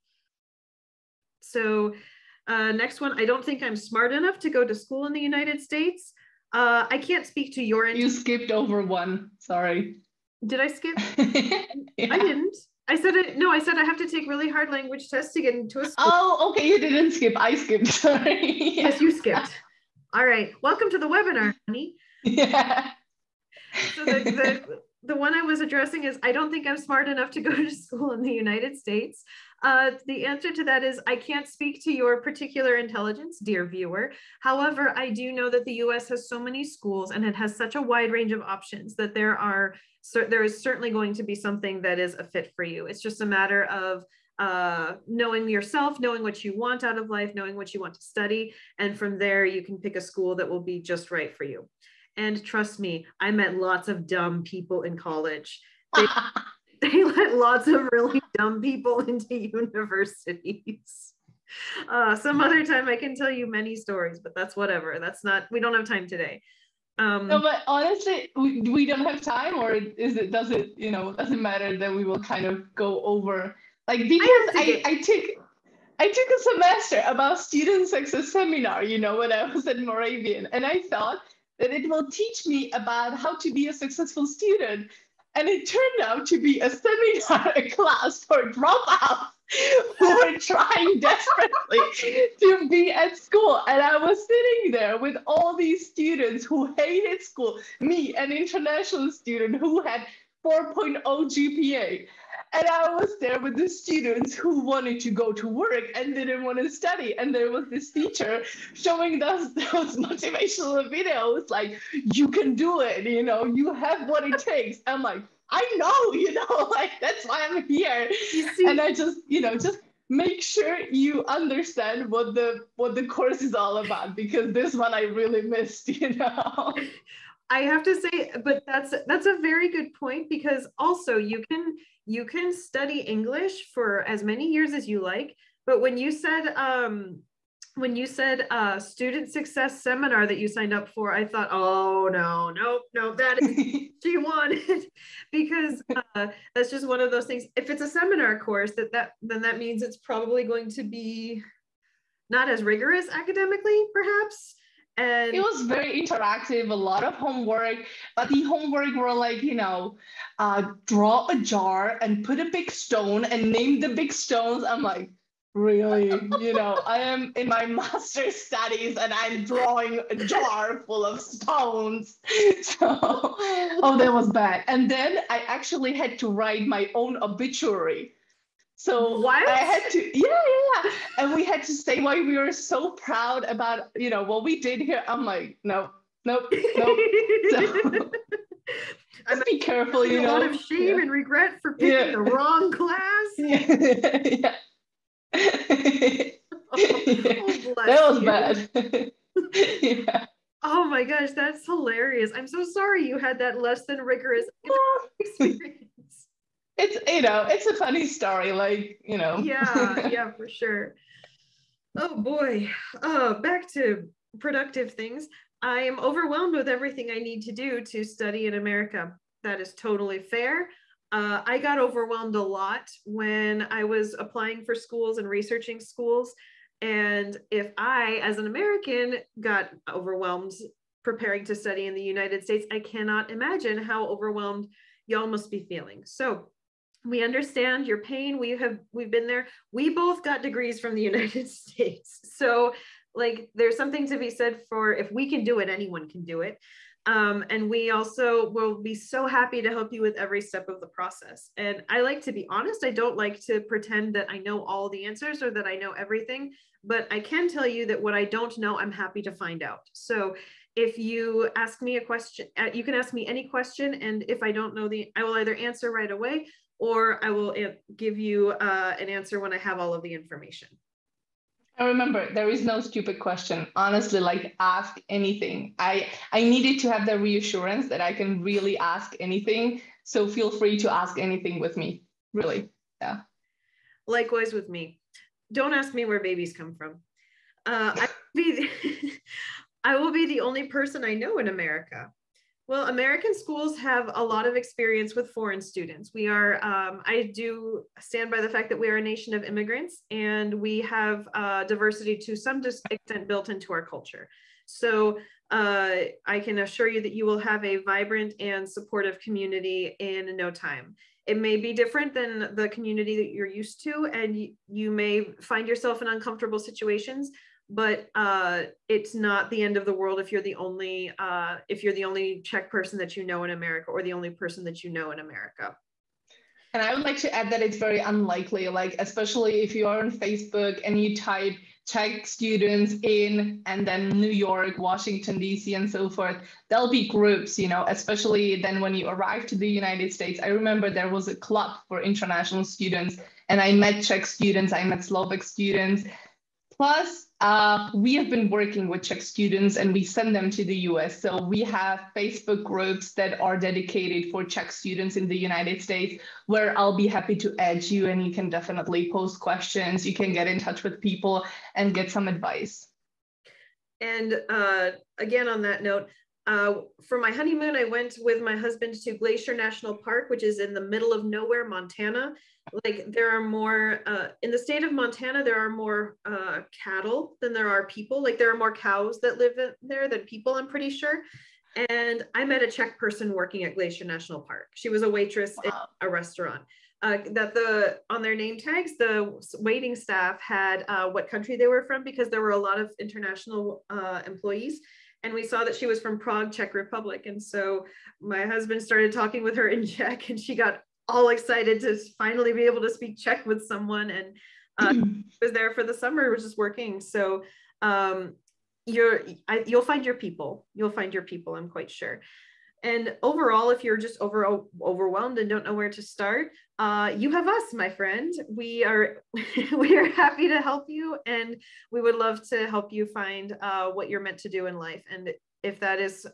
So next one, I don't think I'm smart enough to go to school in the United States. I can't speak to your You skipped over one, sorry. Did I skip? Yeah. I didn't. I said it. No, I said I have to take really hard language tests to get into a school. Oh, okay. You didn't skip. I skipped. Sorry. Yes, you skipped. All right. Welcome to the webinar, Honey. Yeah. So the one I was addressing is I don't think I'm smart enough to go to school in the United States. The answer to that is I can't speak to your particular intelligence, dear viewer. However, I do know that the US has so many schools and it has such a wide range of options that there is certainly going to be something that is a fit for you. It's just a matter of knowing yourself, knowing what you want out of life, knowing what you want to study. And from there, you can pick a school that will be just right for you. And trust me, I met lots of dumb people in college. They let lots of really dumb people into universities. Some other time I can tell you many stories, but that's whatever. We don't have time today. No, but honestly, we don't have time, or doesn't matter that we will kind of go over, like, because I took a semester about student success seminar, when I was at Moravian, and I thought that it will teach me about how to be a successful student. And it turned out to be a seminar, a class for dropouts who were trying desperately to be at school. And I was sitting there with all these students who hated school, me, an international student who had 4.0 GPA. And I was there with the students who wanted to go to work and didn't want to study. And there was this teacher showing those motivational videos, like, you can do it, you have what it takes. I'm like, I know, like, that's why I'm here. And I just, just make sure you understand what the course is all about, because this one I really missed, I have to say, but that's a very good point, because also you can study English for as many years as you like, but when you said student success seminar that you signed up for, I thought, oh no, that is what she wanted, because that's just one of those things. If it's a seminar course, then that means it's probably going to be not as rigorous academically, perhaps. And it was very interactive, a lot of homework, but the homework were like, draw a jar and put a big stone and name the big stones. I'm like, really? I am in my master's studies and I'm drawing a jar full of stones. So, that was bad. And then I actually had to write my own obituary. So what? I had to, yeah. And we had to say why we were so proud about, what we did here. I'm like, nope. So, just be careful, A lot of shame and regret for picking the wrong class. Yeah. That was bad. Yeah. Oh my gosh, that's hilarious. I'm so sorry you had that less than rigorous experience. It's a funny story, like, Yeah, for sure. Oh boy. Back to productive things. I am overwhelmed with everything I need to do to study in America. That is totally fair. I got overwhelmed a lot when I was applying for schools and researching schools. And if I, as an American, got overwhelmed preparing to study in the United States, I cannot imagine how overwhelmed y'all must be feeling. So we understand your pain. We've been there. We both got degrees from the United States. So like, there's something to be said for, if we can do it, anyone can do it. And we also will be so happy to help you with every step of the process. And I like to be honest. I don't like to pretend that I know all the answers or that I know everything, but I can tell you that what I don't know, I'm happy to find out. So if you ask me a question, you can ask me any question. And if I don't know I will either answer right away, or I will give you an answer when I have all of the information. I remember there is no stupid question. Honestly, like ask anything. I needed to have the reassurance that I can really ask anything. So feel free to ask anything with me. Really. Yeah. Likewise with me. Don't ask me where babies come from. I will be I will be the only person I know in America. Well, American schools have a lot of experience with foreign students. We are, I do stand by the fact that we are a nation of immigrants and we have diversity to some extent built into our culture. So I can assure you that you will have a vibrant and supportive community in no time. It may be different than the community that you're used to, and you may find yourself in uncomfortable situations, but it's not the end of the world if you're the only Czech person that you know in America, or the only person that you know in America. And I would like to add that it's very unlikely, like especially if you are on Facebook and you type Czech students in and then New York, Washington, D.C. and so forth, there'll be groups, you know, especially then when you arrive to the United States. I remember there was a club for international students and I met Czech students, I met Slovak students. Plus, we have been working with Czech students and we send them to the US. So we have Facebook groups that are dedicated for Czech students in the United States, where I'll be happy to add you and you can definitely post questions. You can get in touch with people and get some advice. And again, on that note, for my honeymoon, I went with my husband to Glacier National Park, which is in the middle of nowhere, Montana. Like there are more, in the state of Montana, there are more cattle than there are people. Like there are more cows that live there than people, I'm pretty sure. And I met a Czech person working at Glacier National Park. She was a waitress in a restaurant. On their name tags, the waiting staff had what country they were from, because there were a lot of international employees. And we saw that she was from Prague, Czech Republic. And so my husband started talking with her in Czech, and she got all excited to finally be able to speak Czech with someone. And was there for the summer, was just working. So you'll find your people. You'll find your people, I'm quite sure. And overall, if you're just overwhelmed and don't know where to start, you have us, my friend. We are happy to help you, and we would love to help you find what you're meant to do in life. And if that is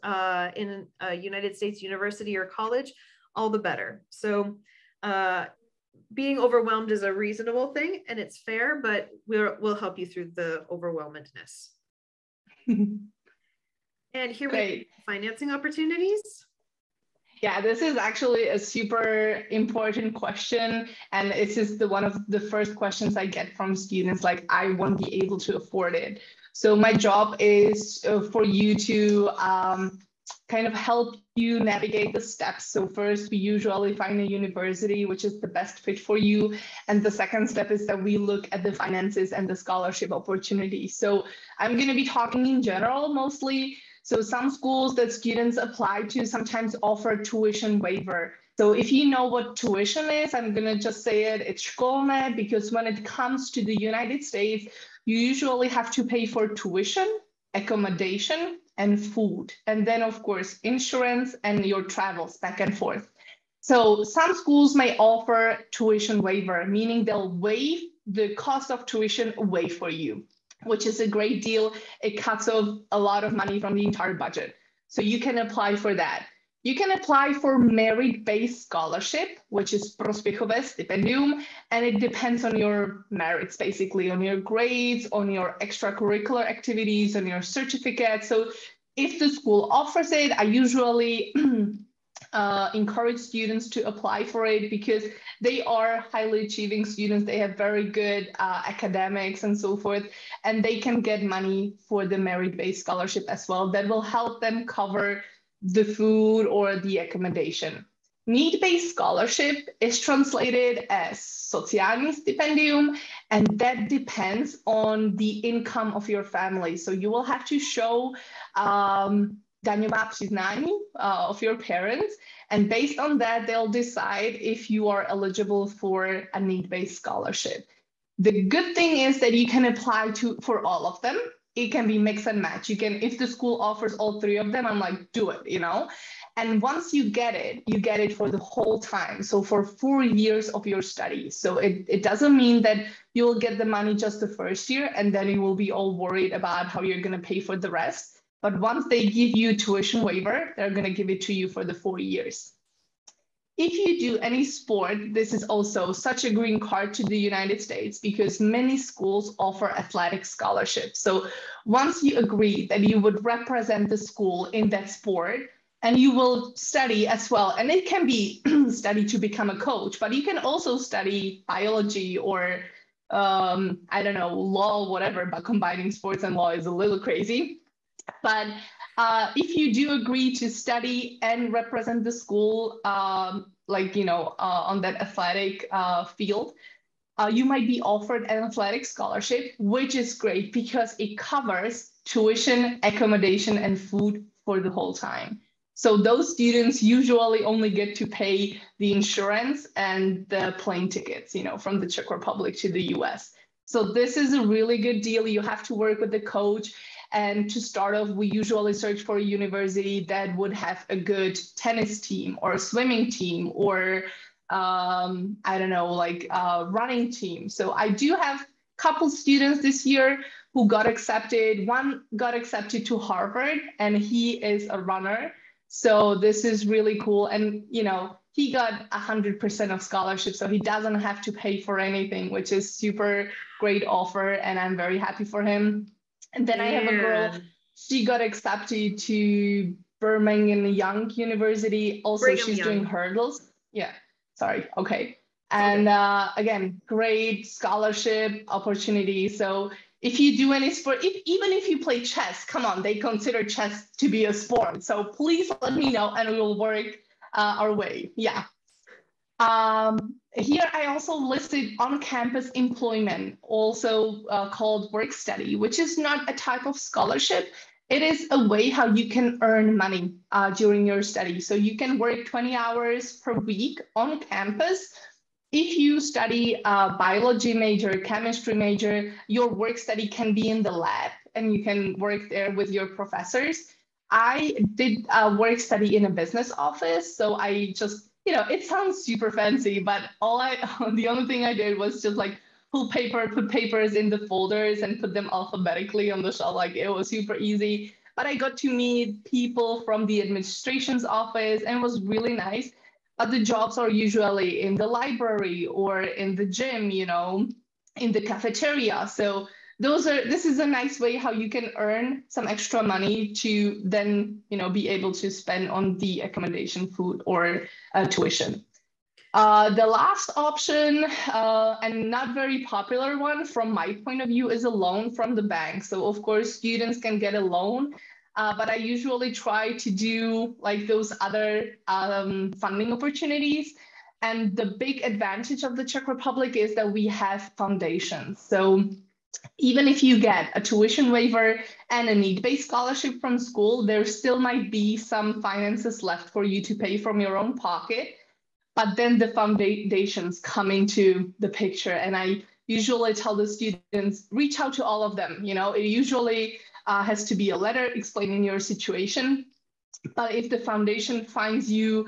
in a United States university or college, all the better. So being overwhelmed is a reasonable thing, and it's fair, but we'll help you through the overwhelmedness. And here we have financing opportunities. Yeah, this is actually a super important question. And it's just one of the first questions I get from students, like, I won't be able to afford it. So my job is for you to kind of help you navigate the steps. So first, we usually find a university which is the best fit for you. And the second step is that we look at the finances and the scholarship opportunities. So I'm going to be talking in general mostly. So some schools that students apply to sometimes offer tuition waiver. So if you know what tuition is, I'm going to just say it, it's školné, because when it comes to the United States, you usually have to pay for tuition, accommodation, and food. And then, of course, insurance and your travels back and forth. So some schools may offer tuition waiver, meaning they'll waive the cost of tuition away for you, which is a great deal. It cuts off a lot of money from the entire budget. So you can apply for that. You can apply for merit-based scholarship, which is prospěchové stipendium, and it depends on your merits, basically, on your grades, on your extracurricular activities, on your certificate. So if the school offers it, I usually encourage students to apply for it because they are highly achieving students. They have very good academics and so forth, and they can get money for the merit-based scholarship as well. That will help them cover the food or the accommodation. Need-based scholarship is translated as sociální stipendium, and that depends on the income of your family. So you will have to show daňová přiznání of your parents, and based on that, they'll decide if you are eligible for a need-based scholarship. The good thing is that you can apply for all of them. it can be mix and match. You can, if the school offers all three of them, I'm like, do it, you know? And once you get it for the whole time. So for 4 years of your study. So it doesn't mean that you'll get the money just the first year and then you will be all worried about how you're going to pay for the rest. But once they give you tuition waiver, they're going to give it to you for the 4 years. If you do any sport, this is also such a green card to the United States because many schools offer athletic scholarships. So once you agree that you would represent the school in that sport, and you will study as well, and it can be study to become a coach, but you can also study biology or I don't know, law, whatever, but combining sports and law is a little crazy. But if you do agree to study and represent the school, like, you know, on that athletic field, you might be offered an athletic scholarship, which is great because it covers tuition, accommodation, and food for the whole time. So those students usually only get to pay the insurance and the plane tickets, you know, from the Czech Republic to the US. So this is a really good deal. You have to work with the coach. And to start off, we usually search for a university that would have a good tennis team or a swimming team or, I don't know, like a running team. So I do have a couple students this year who got accepted. One got accepted to Harvard and he is a runner. So this is really cool. And, you know, he got 100% of scholarship, so he doesn't have to pay for anything, which is super great offer. And I'm very happy for him. And then I have a girl, she got accepted to Birmingham Young University. Also, she's doing hurdles. Yeah, sorry. Okay. And again, great scholarship opportunity. So if you do any sport, even if you play chess, come on, they consider chess to be a sport. So please let me know and we will work our way. Yeah. Here I also listed on-campus employment, also called work study, which is not a type of scholarship. It is a way how you can earn money during your study. So you can work 20 hours per week on campus. If you study a biology major, chemistry major, your work study can be in the lab and you can work there with your professors. I did a work study in a business office. So I just, you know, it sounds super fancy, but the only thing I did was just like put papers in the folders and put them alphabetically on the shelf. Like it was super easy, but I got to meet people from the administration's office and it was really nice. But the jobs are usually in the library or in the gym, you know, in the cafeteria. So this is a nice way how you can earn some extra money to then, you know, be able to spend on the accommodation, food, or tuition. The last option, and not very popular one from my point of view, is a loan from the bank. So of course, students can get a loan, but I usually try to do like those other funding opportunities. And the big advantage of the Czech Republic is that we have foundations. So even if you get a tuition waiver and a need-based scholarship from school, there still might be some finances left for you to pay from your own pocket. But then the foundations come into the picture. And I usually tell the students, reach out to all of them. You know, it usually has to be a letter explaining your situation. But if the foundation finds you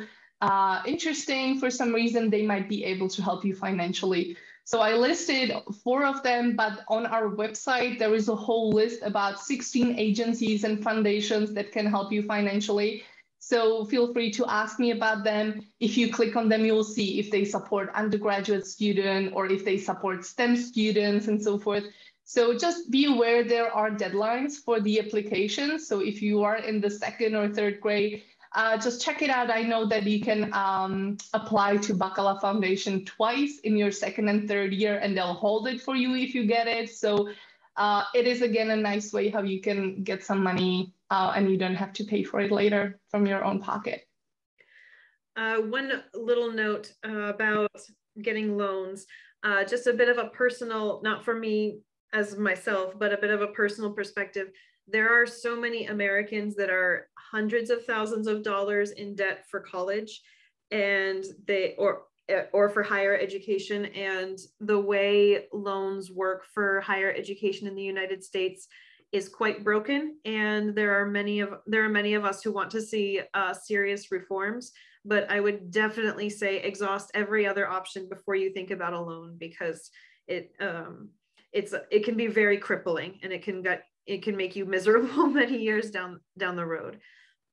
interesting for some reason, they might be able to help you financially. So I listed 4 of them, but on our website, there is a whole list about 16 agencies and foundations that can help you financially. So feel free to ask me about them. If you click on them, you will see if they support undergraduate student or if they support STEM students and so forth. So just be aware there are deadlines for the application. So if you are in the 2nd or 3rd grade, just check it out. I know that you can apply to Bacala Foundation twice in your 2nd and 3rd year, and they'll hold it for you if you get it. So it is, again, a nice way how you can get some money and you don't have to pay for it later from your own pocket. One little note about getting loans, just a bit of a personal, not for me as myself, but a bit of a personal perspective. There are so many Americans that are hundreds of thousands of dollars in debt for college and or for higher education. And the way loans work for higher education in the United States is quite broken, and there are many of us who want to see serious reforms. But I would definitely say exhaust every other option before you think about a loan, because it can be very crippling, and it can make you miserable many years down the road.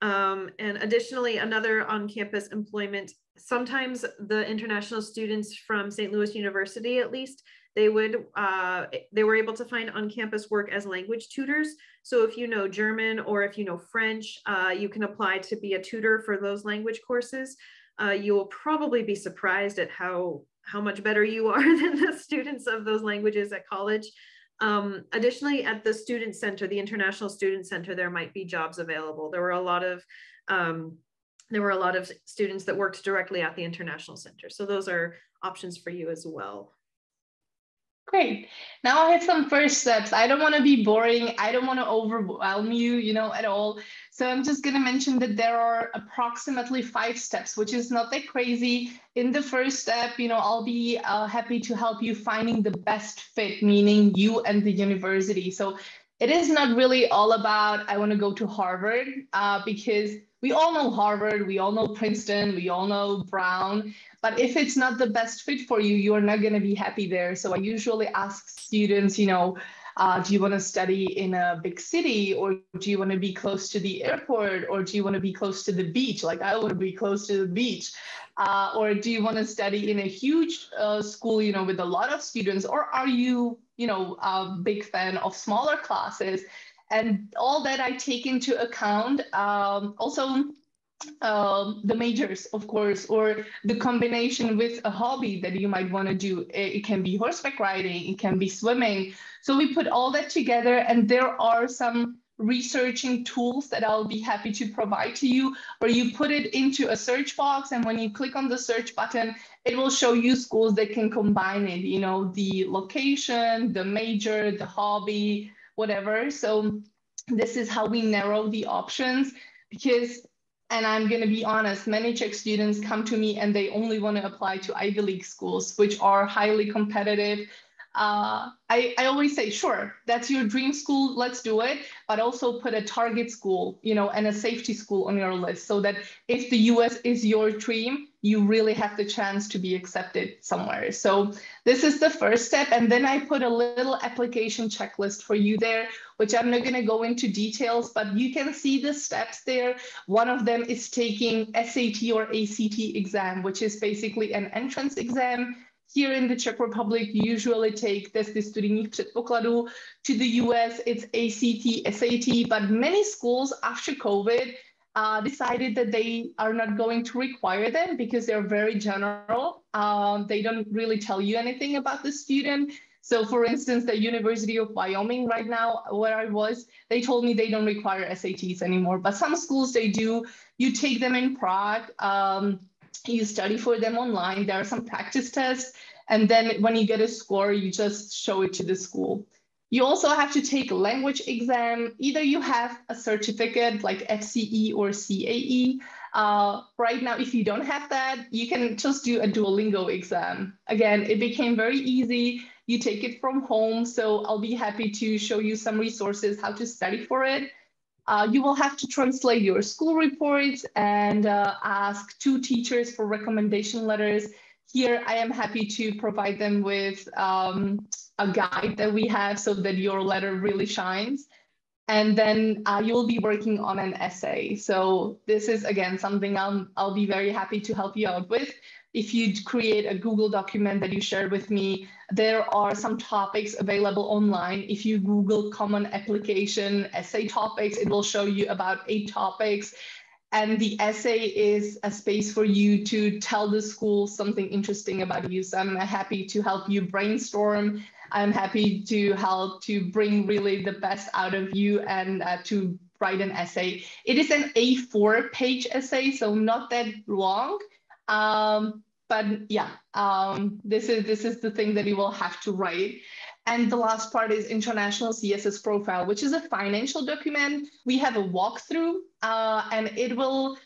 And additionally, another on-campus employment, sometimes the international students from St. Louis University, at least, they were able to find on-campus work as language tutors. So if you know German or if you know French, you can apply to be a tutor for those language courses. You will probably be surprised at how much better you are than the students of those languages at college. Additionally, at the Student Center, the International Student Center, there might be jobs available. There were a lot of students that worked directly at the International Center. So those are options for you as well. Great. Now I have some first steps. I don't want to be boring. I don't want to overwhelm you, at all. So I'm just going to mention that there are approximately 5 steps, which is not that crazy. In the first step, I'll be happy to help you finding the best fit, meaning you and the university. So it is not really all about, I want to go to Harvard, because we all know Harvard, we all know Princeton, we all know Brown. But if it's not the best fit for you, you're not going to be happy there. So I usually ask students, do you want to study in a big city, or do you want to be close to the airport, or do you want to be close to the beach? Like I want to be close to the beach. Or do you want to study in a huge school, with a lot of students, or are you, a big fan of smaller classes? And all that I take into account. Also, the majors, of course, or the combination with a hobby that you might want to do. It can be horseback riding, it can be swimming. So we put all that together, and there are some researching tools that I'll be happy to provide to you, where you put it into a search box, and when you click on the search button, it will show you schools that can combine it, the location, the major, the hobby, whatever. So this is how we narrow the options, because, and I'm going to be honest, many Czech students come to me and they only want to apply to Ivy League schools, which are highly competitive. I always say, sure, that's your dream school, let's do it, but also put a target school, and a safety school on your list, so that if the US is your dream, you really have the chance to be accepted somewhere. So this is the first step. And then I put a little application checklist for you there, which I'm not going to go into details, but you can see the steps there. One of them is taking SAT or ACT exam, which is basically an entrance exam. Here in the Czech Republic, you usually take testy studijních předpokladů. To the US, it's ACT, SAT, but many schools after COVID decided that they are not going to require them because they're very general. They don't really tell you anything about the student. So for instance, the University of Wyoming right now, where I was, they told me they don't require SATs anymore, but some schools, they do. You take them in Prague, you study for them online. There are some practice tests. And then when you get a score, you just show it to the school. You also have to take a language exam. Either you have a certificate like FCE or CAE. Right now, if you don't have that, you can just do a Duolingo exam. Again, it became very easy. You take it from home. So I'll be happy to show you some resources how to study for it. You will have to translate your school reports and ask 2 teachers for recommendation letters. Here, I am happy to provide them with a guide that we have so that your letter really shines. And then you will be working on an essay. So this is, again, something I'll be very happy to help you out with. If you create a Google document that you share with me, there are some topics available online. If you Google common application essay topics, it will show you about 8 topics. And the essay is a space for you to tell the school something interesting about you. So I'm happy to help you brainstorm. I'm happy to help to bring really the best out of you and to write an essay. It is an A4 page essay, so not that long. But yeah, this is the thing that you will have to write. And the last part is International CSS Profile, which is a financial document. We have a walkthrough, and it will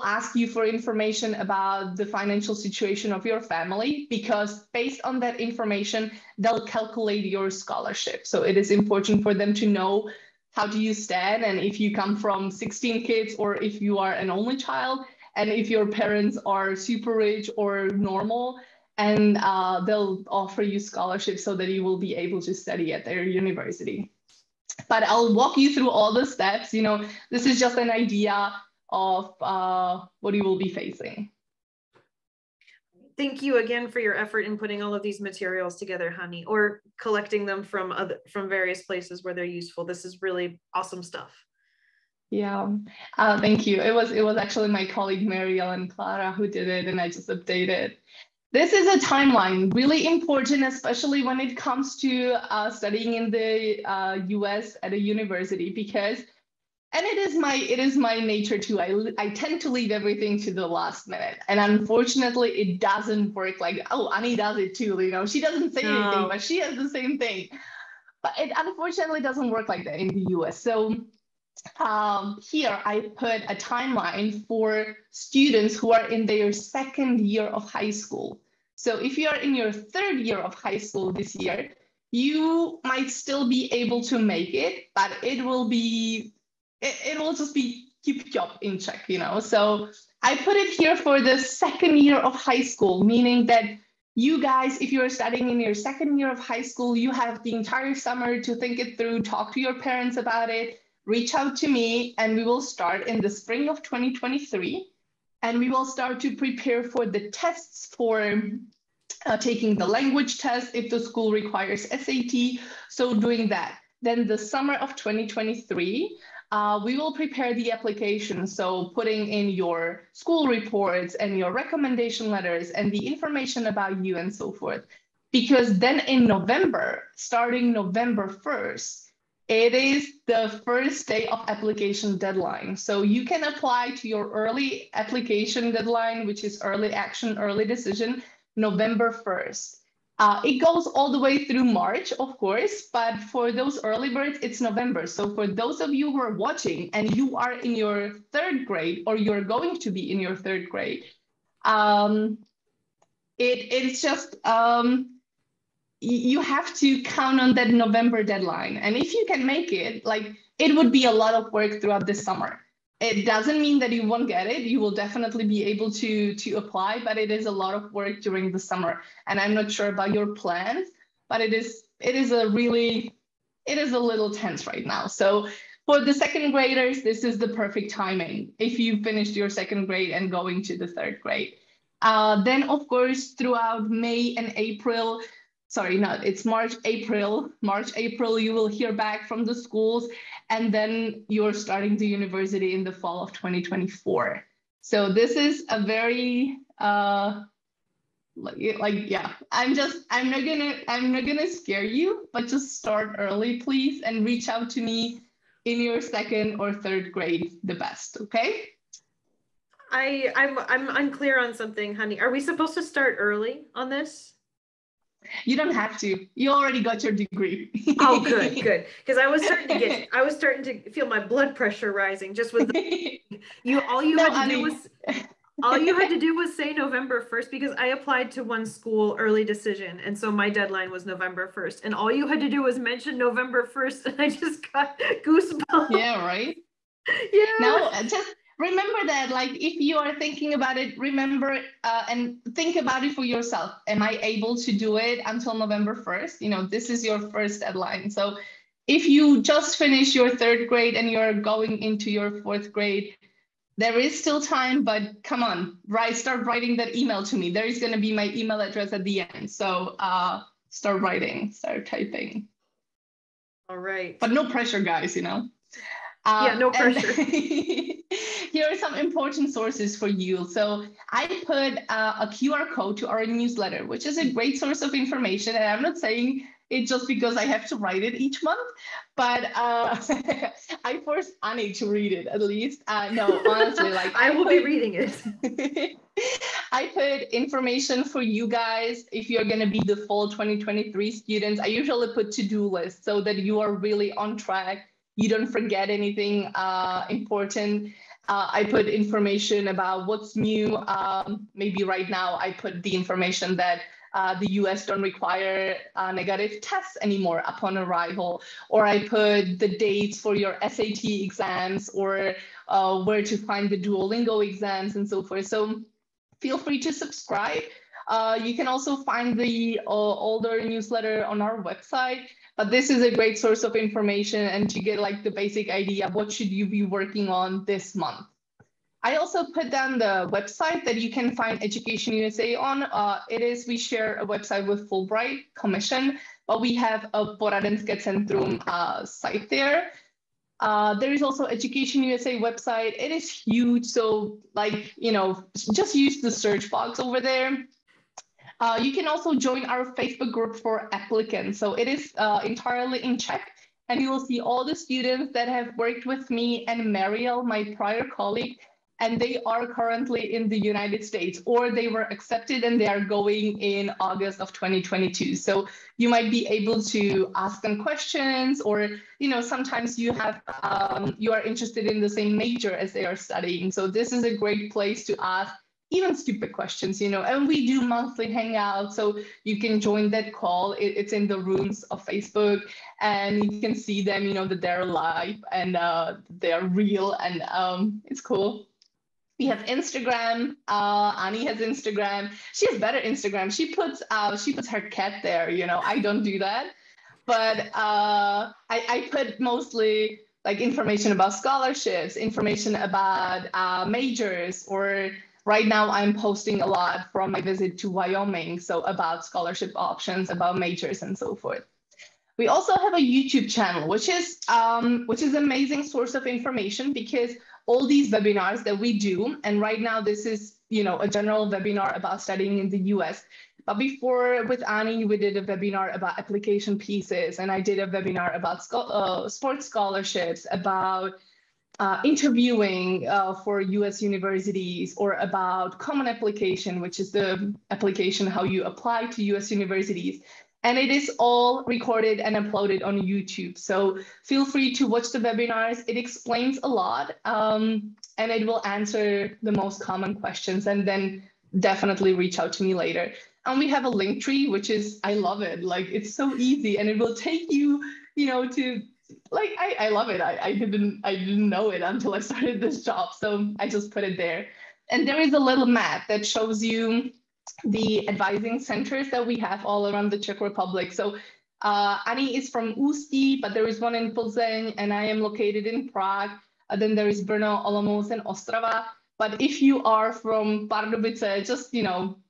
ask you for information about the financial situation of your family, because based on that information, they'll calculate your scholarship. So it is important for them to know how do you stand, and if you come from 16 kids or if you are an only child, and if your parents are super rich or normal, and they'll offer you scholarships so that you will be able to study at their university. But I'll walk you through all the steps. This is just an idea of what you will be facing. Thank you again for your effort in putting all of these materials together, Hani, or collecting them from various places where they're useful. This is really awesome stuff. Yeah, thank you. It was actually my colleague Marielle and Clara who did it, and I just updated. This is a timeline, really important, especially when it comes to studying in the US at a university, because, and it is my nature too. I tend to leave everything to the last minute, and unfortunately, it doesn't work like, oh, Ani does it too. She doesn't say anything, but she has the same thing. But it unfortunately doesn't work like that in the US. So here I put a timeline for students who are in their second year of high school. So if you are in your third year of high school this year, you might still be able to make it, but it will just be keep job in Czech, So I put it here for the second year of high school, meaning that you guys, if you're studying in your second year of high school, you have the entire summer to think it through, talk to your parents about it, reach out to me, and we will start in the spring of 2023. And we will start to prepare for the tests for taking the language test if the school requires SAT. So doing that. Then the summer of 2023, we will prepare the application. So putting in your school reports and your recommendation letters and the information about you and so forth. Because then in November, starting November 1st, it is the first day of application deadline. So you can apply to your early application deadline, which is early action, early decision, November 1st. It goes all the way through March, of course, but for those early birds, it's November. So for those of you who are watching and you are in your third grade, or you're going to be in your third grade, it's just, you have to count on that November deadline. And if you can make it, it would be a lot of work throughout the summer. It doesn't mean that you won't get it. You will definitely be able to apply, but it is a lot of work during the summer. And I'm not sure about your plans, but it is a little tense right now. So for the second graders, this is the perfect timing if you finished your second grade and going to the third grade. Then, of course, throughout May and April, it's March, April, you will hear back from the schools, and then you're starting the university in the fall of 2024. So this is a very, I'm not gonna scare you, but just start early, please, and reach out to me in your second or third grade the best, okay? I'm unclear on something, Hani. Are we supposed to start early on this? You don't have to. You already got your degree. Oh, good. Because I was starting to feel my blood pressure rising just with all you had to do was say November 1st, because I applied to one school early decision, and so my deadline was November 1st, and all you had to do was mention November 1st, and I just got goosebumps. Yeah, right. Yeah. Now, just remember that, if you are thinking about it, remember and think about it for yourself. Am I able to do it until November 1st? This is your first deadline. So if you just finished your third grade and you're going into your fourth grade, there is still time, but come on, start writing that email to me. There is going to be my email address at the end. So start typing. All right. But no pressure, guys, Yeah, no pressure. Here are some important sources for you. So I put a QR code to our newsletter, which is a great source of information. And I'm not saying it just because I have to write it each month, but I forced Ani to read it at least. No, honestly, I will be reading it. I put information for you guys if you're going to be the fall 2023 students. I usually put to-do lists so that you are really on track. You don't forget anything important. I put information about what's new. Maybe right now I put the information that the US don't require negative tests anymore upon arrival, or I put the dates for your SAT exams, or where to find the Duolingo exams and so forth. So feel free to subscribe. You can also find the older newsletter on our website, but this is a great source of information and to get like the basic idea, what should you be working on this month. I also put down the website that you can find Education USA on. We share a website with Fulbright Commission, but we have a Poradenské centrum site there. There is also Education USA website. It is huge, so like, just use the search box over there. You can also join our Facebook group for applicants. So it is entirely in Czech, and you will see all the students that have worked with me and Mariel, my prior colleague, and they are currently in the United States, or they were accepted and they are going in August of 2022. So you might be able to ask them questions, or sometimes you are interested in the same major as they are studying. So this is a great place to ask even stupid questions, and we do monthly hangouts, so you can join that call. It's in the rooms of Facebook, and you can see them, that they're live and they're real, and it's cool. We have Instagram. Ani has Instagram. She has better Instagram. She puts her cat there. I don't do that, but I put mostly like information about scholarships, information about majors, or right now I'm posting a lot from my visit to Wyoming, so about scholarship options, about majors, and so forth. We also have a YouTube channel, which is an amazing source of information, because all these webinars that we do, and right now this is a general webinar about studying in the US. But before, with Ani, we did a webinar about application pieces, and I did a webinar about sports scholarships, about interviewing for US universities, or about Common Application, which is the application how you apply to US universities. And it is all recorded and uploaded on YouTube. So feel free to watch the webinars. It explains a lot, and it will answer the most common questions, and then definitely reach out to me later. And we have a link tree, which is, I love it. Like, it's so easy, and it will take you, to, like, I love it. I didn't know it until I started this job. So I just put it there. And there is a little map that shows you the advising centers that we have all around the Czech Republic. So Ani is from Ústí, but there is one in Plzeň, and I am located in Prague. Then there is Brno, Olomouc, and Ostrava. But if you are from Pardubice, just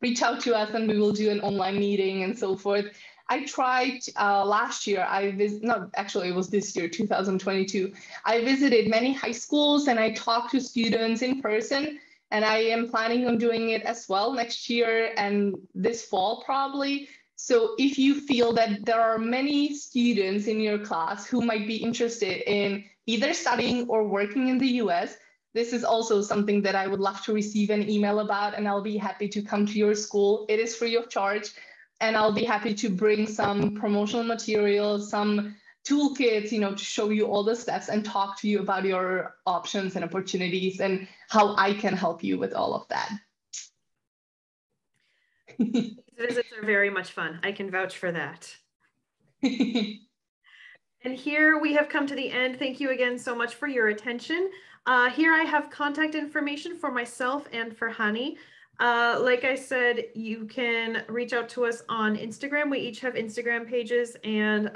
reach out to us, and we will do an online meeting and so forth. I tried last year, it was this year, 2022. I visited many high schools, and I talked to students in person, and I am planning on doing it as well next year and this fall probably. So if you feel that there are many students in your class who might be interested in either studying or working in the US, this is also something that I would love to receive an email about, and I'll be happy to come to your school. It is free of charge. And I'll be happy to bring some promotional materials, some toolkits, to show you all the steps and talk to you about your options and opportunities and how I can help you with all of that. These visits are very much fun. I can vouch for that. And here we have come to the end. Thank you again so much for your attention. Here I have contact information for myself and for Hani. Like I said, you can reach out to us on Instagram. We each have Instagram pages, and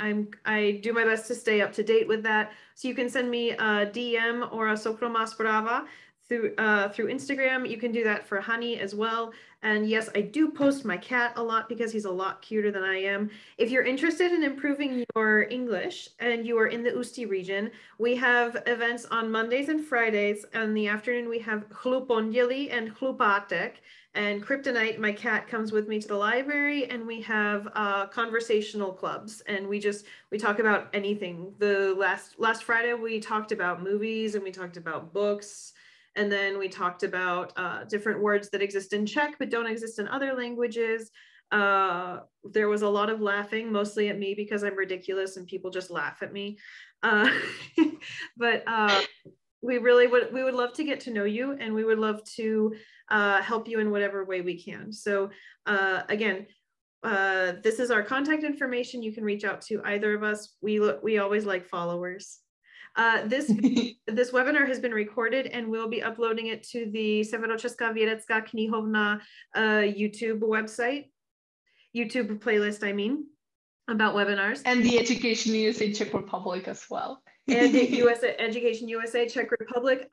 I do my best to stay up to date with that. So you can send me a DM or a soukromá zpráva through Instagram. You can do that for Hani as well. And yes, I do post my cat a lot because he's a lot cuter than I am. If you're interested in improving your English and you are in the Ústí region, we have events on Mondays and Fridays. In the afternoon, we have Chlu pondělí and Chlu pátek. And Kryptonite, my cat, comes with me to the library, and we have conversational clubs, and we talk about anything. The last Friday we talked about movies, and we talked about books, and then we talked about different words that exist in Czech but don't exist in other languages. There was a lot of laughing, mostly at me because I'm ridiculous and people just laugh at me. But we would love to get to know you, and we would love to help you in whatever way we can. So again, This is our contact information. You can reach out to either of us. We always like followers. This webinar has been recorded and we'll be uploading it to the Severočeská vědecká knihovna YouTube website, YouTube playlist, I mean, about webinars. And the Education USA Czech Republic as well. And the Education USA Czech Republic.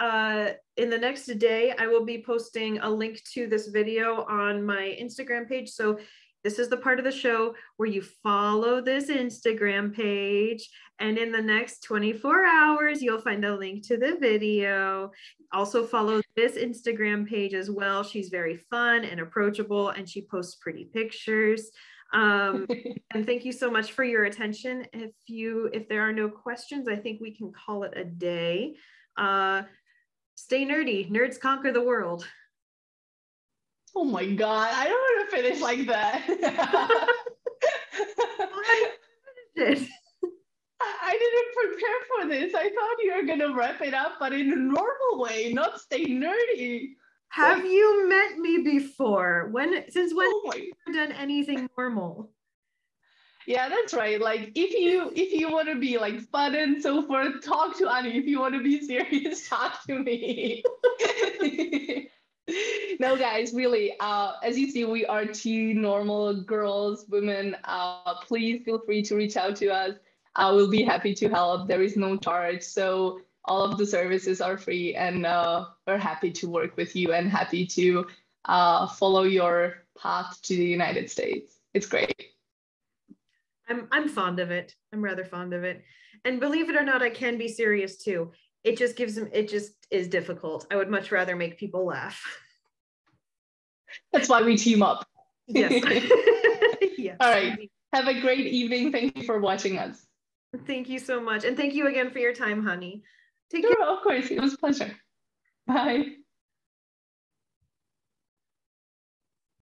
In the next day, I will be posting a link to this video on my Instagram page. So this is the part of the show where you follow this Instagram page, and in the next 24 hours, you'll find a link to the video. Also follow this Instagram page as well. She's very fun and approachable, and she posts pretty pictures. And thank you so much for your attention. If there are no questions, I think we can call it a day. Stay nerdy. Nerds conquer the world. Oh my God, I don't want to finish like that. I didn't prepare for this. I thought you were going to wrap it up, but in a normal way, not stay nerdy. Have you met me before? Since when have you ever done anything normal? Yeah, that's right. Like if you want to be like fun and so forth, talk to Annie. If you want to be serious, talk to me. No, guys, really, as you see, we are two normal girls, women. Please feel free to reach out to us. We'll be happy to help. There is no charge. So all of the services are free, and we're happy to work with you and happy to follow your path to the United States. It's great. I'm fond of it. I'm rather fond of it. And believe it or not, I can be serious too. It just is difficult. I would much rather make people laugh. That's why we team up. Yes. Yes. All right. Have a great evening. Thank you for watching us. Thank you so much. And thank you again for your time, honey. Take Sure, care. of course. It was a pleasure. Bye.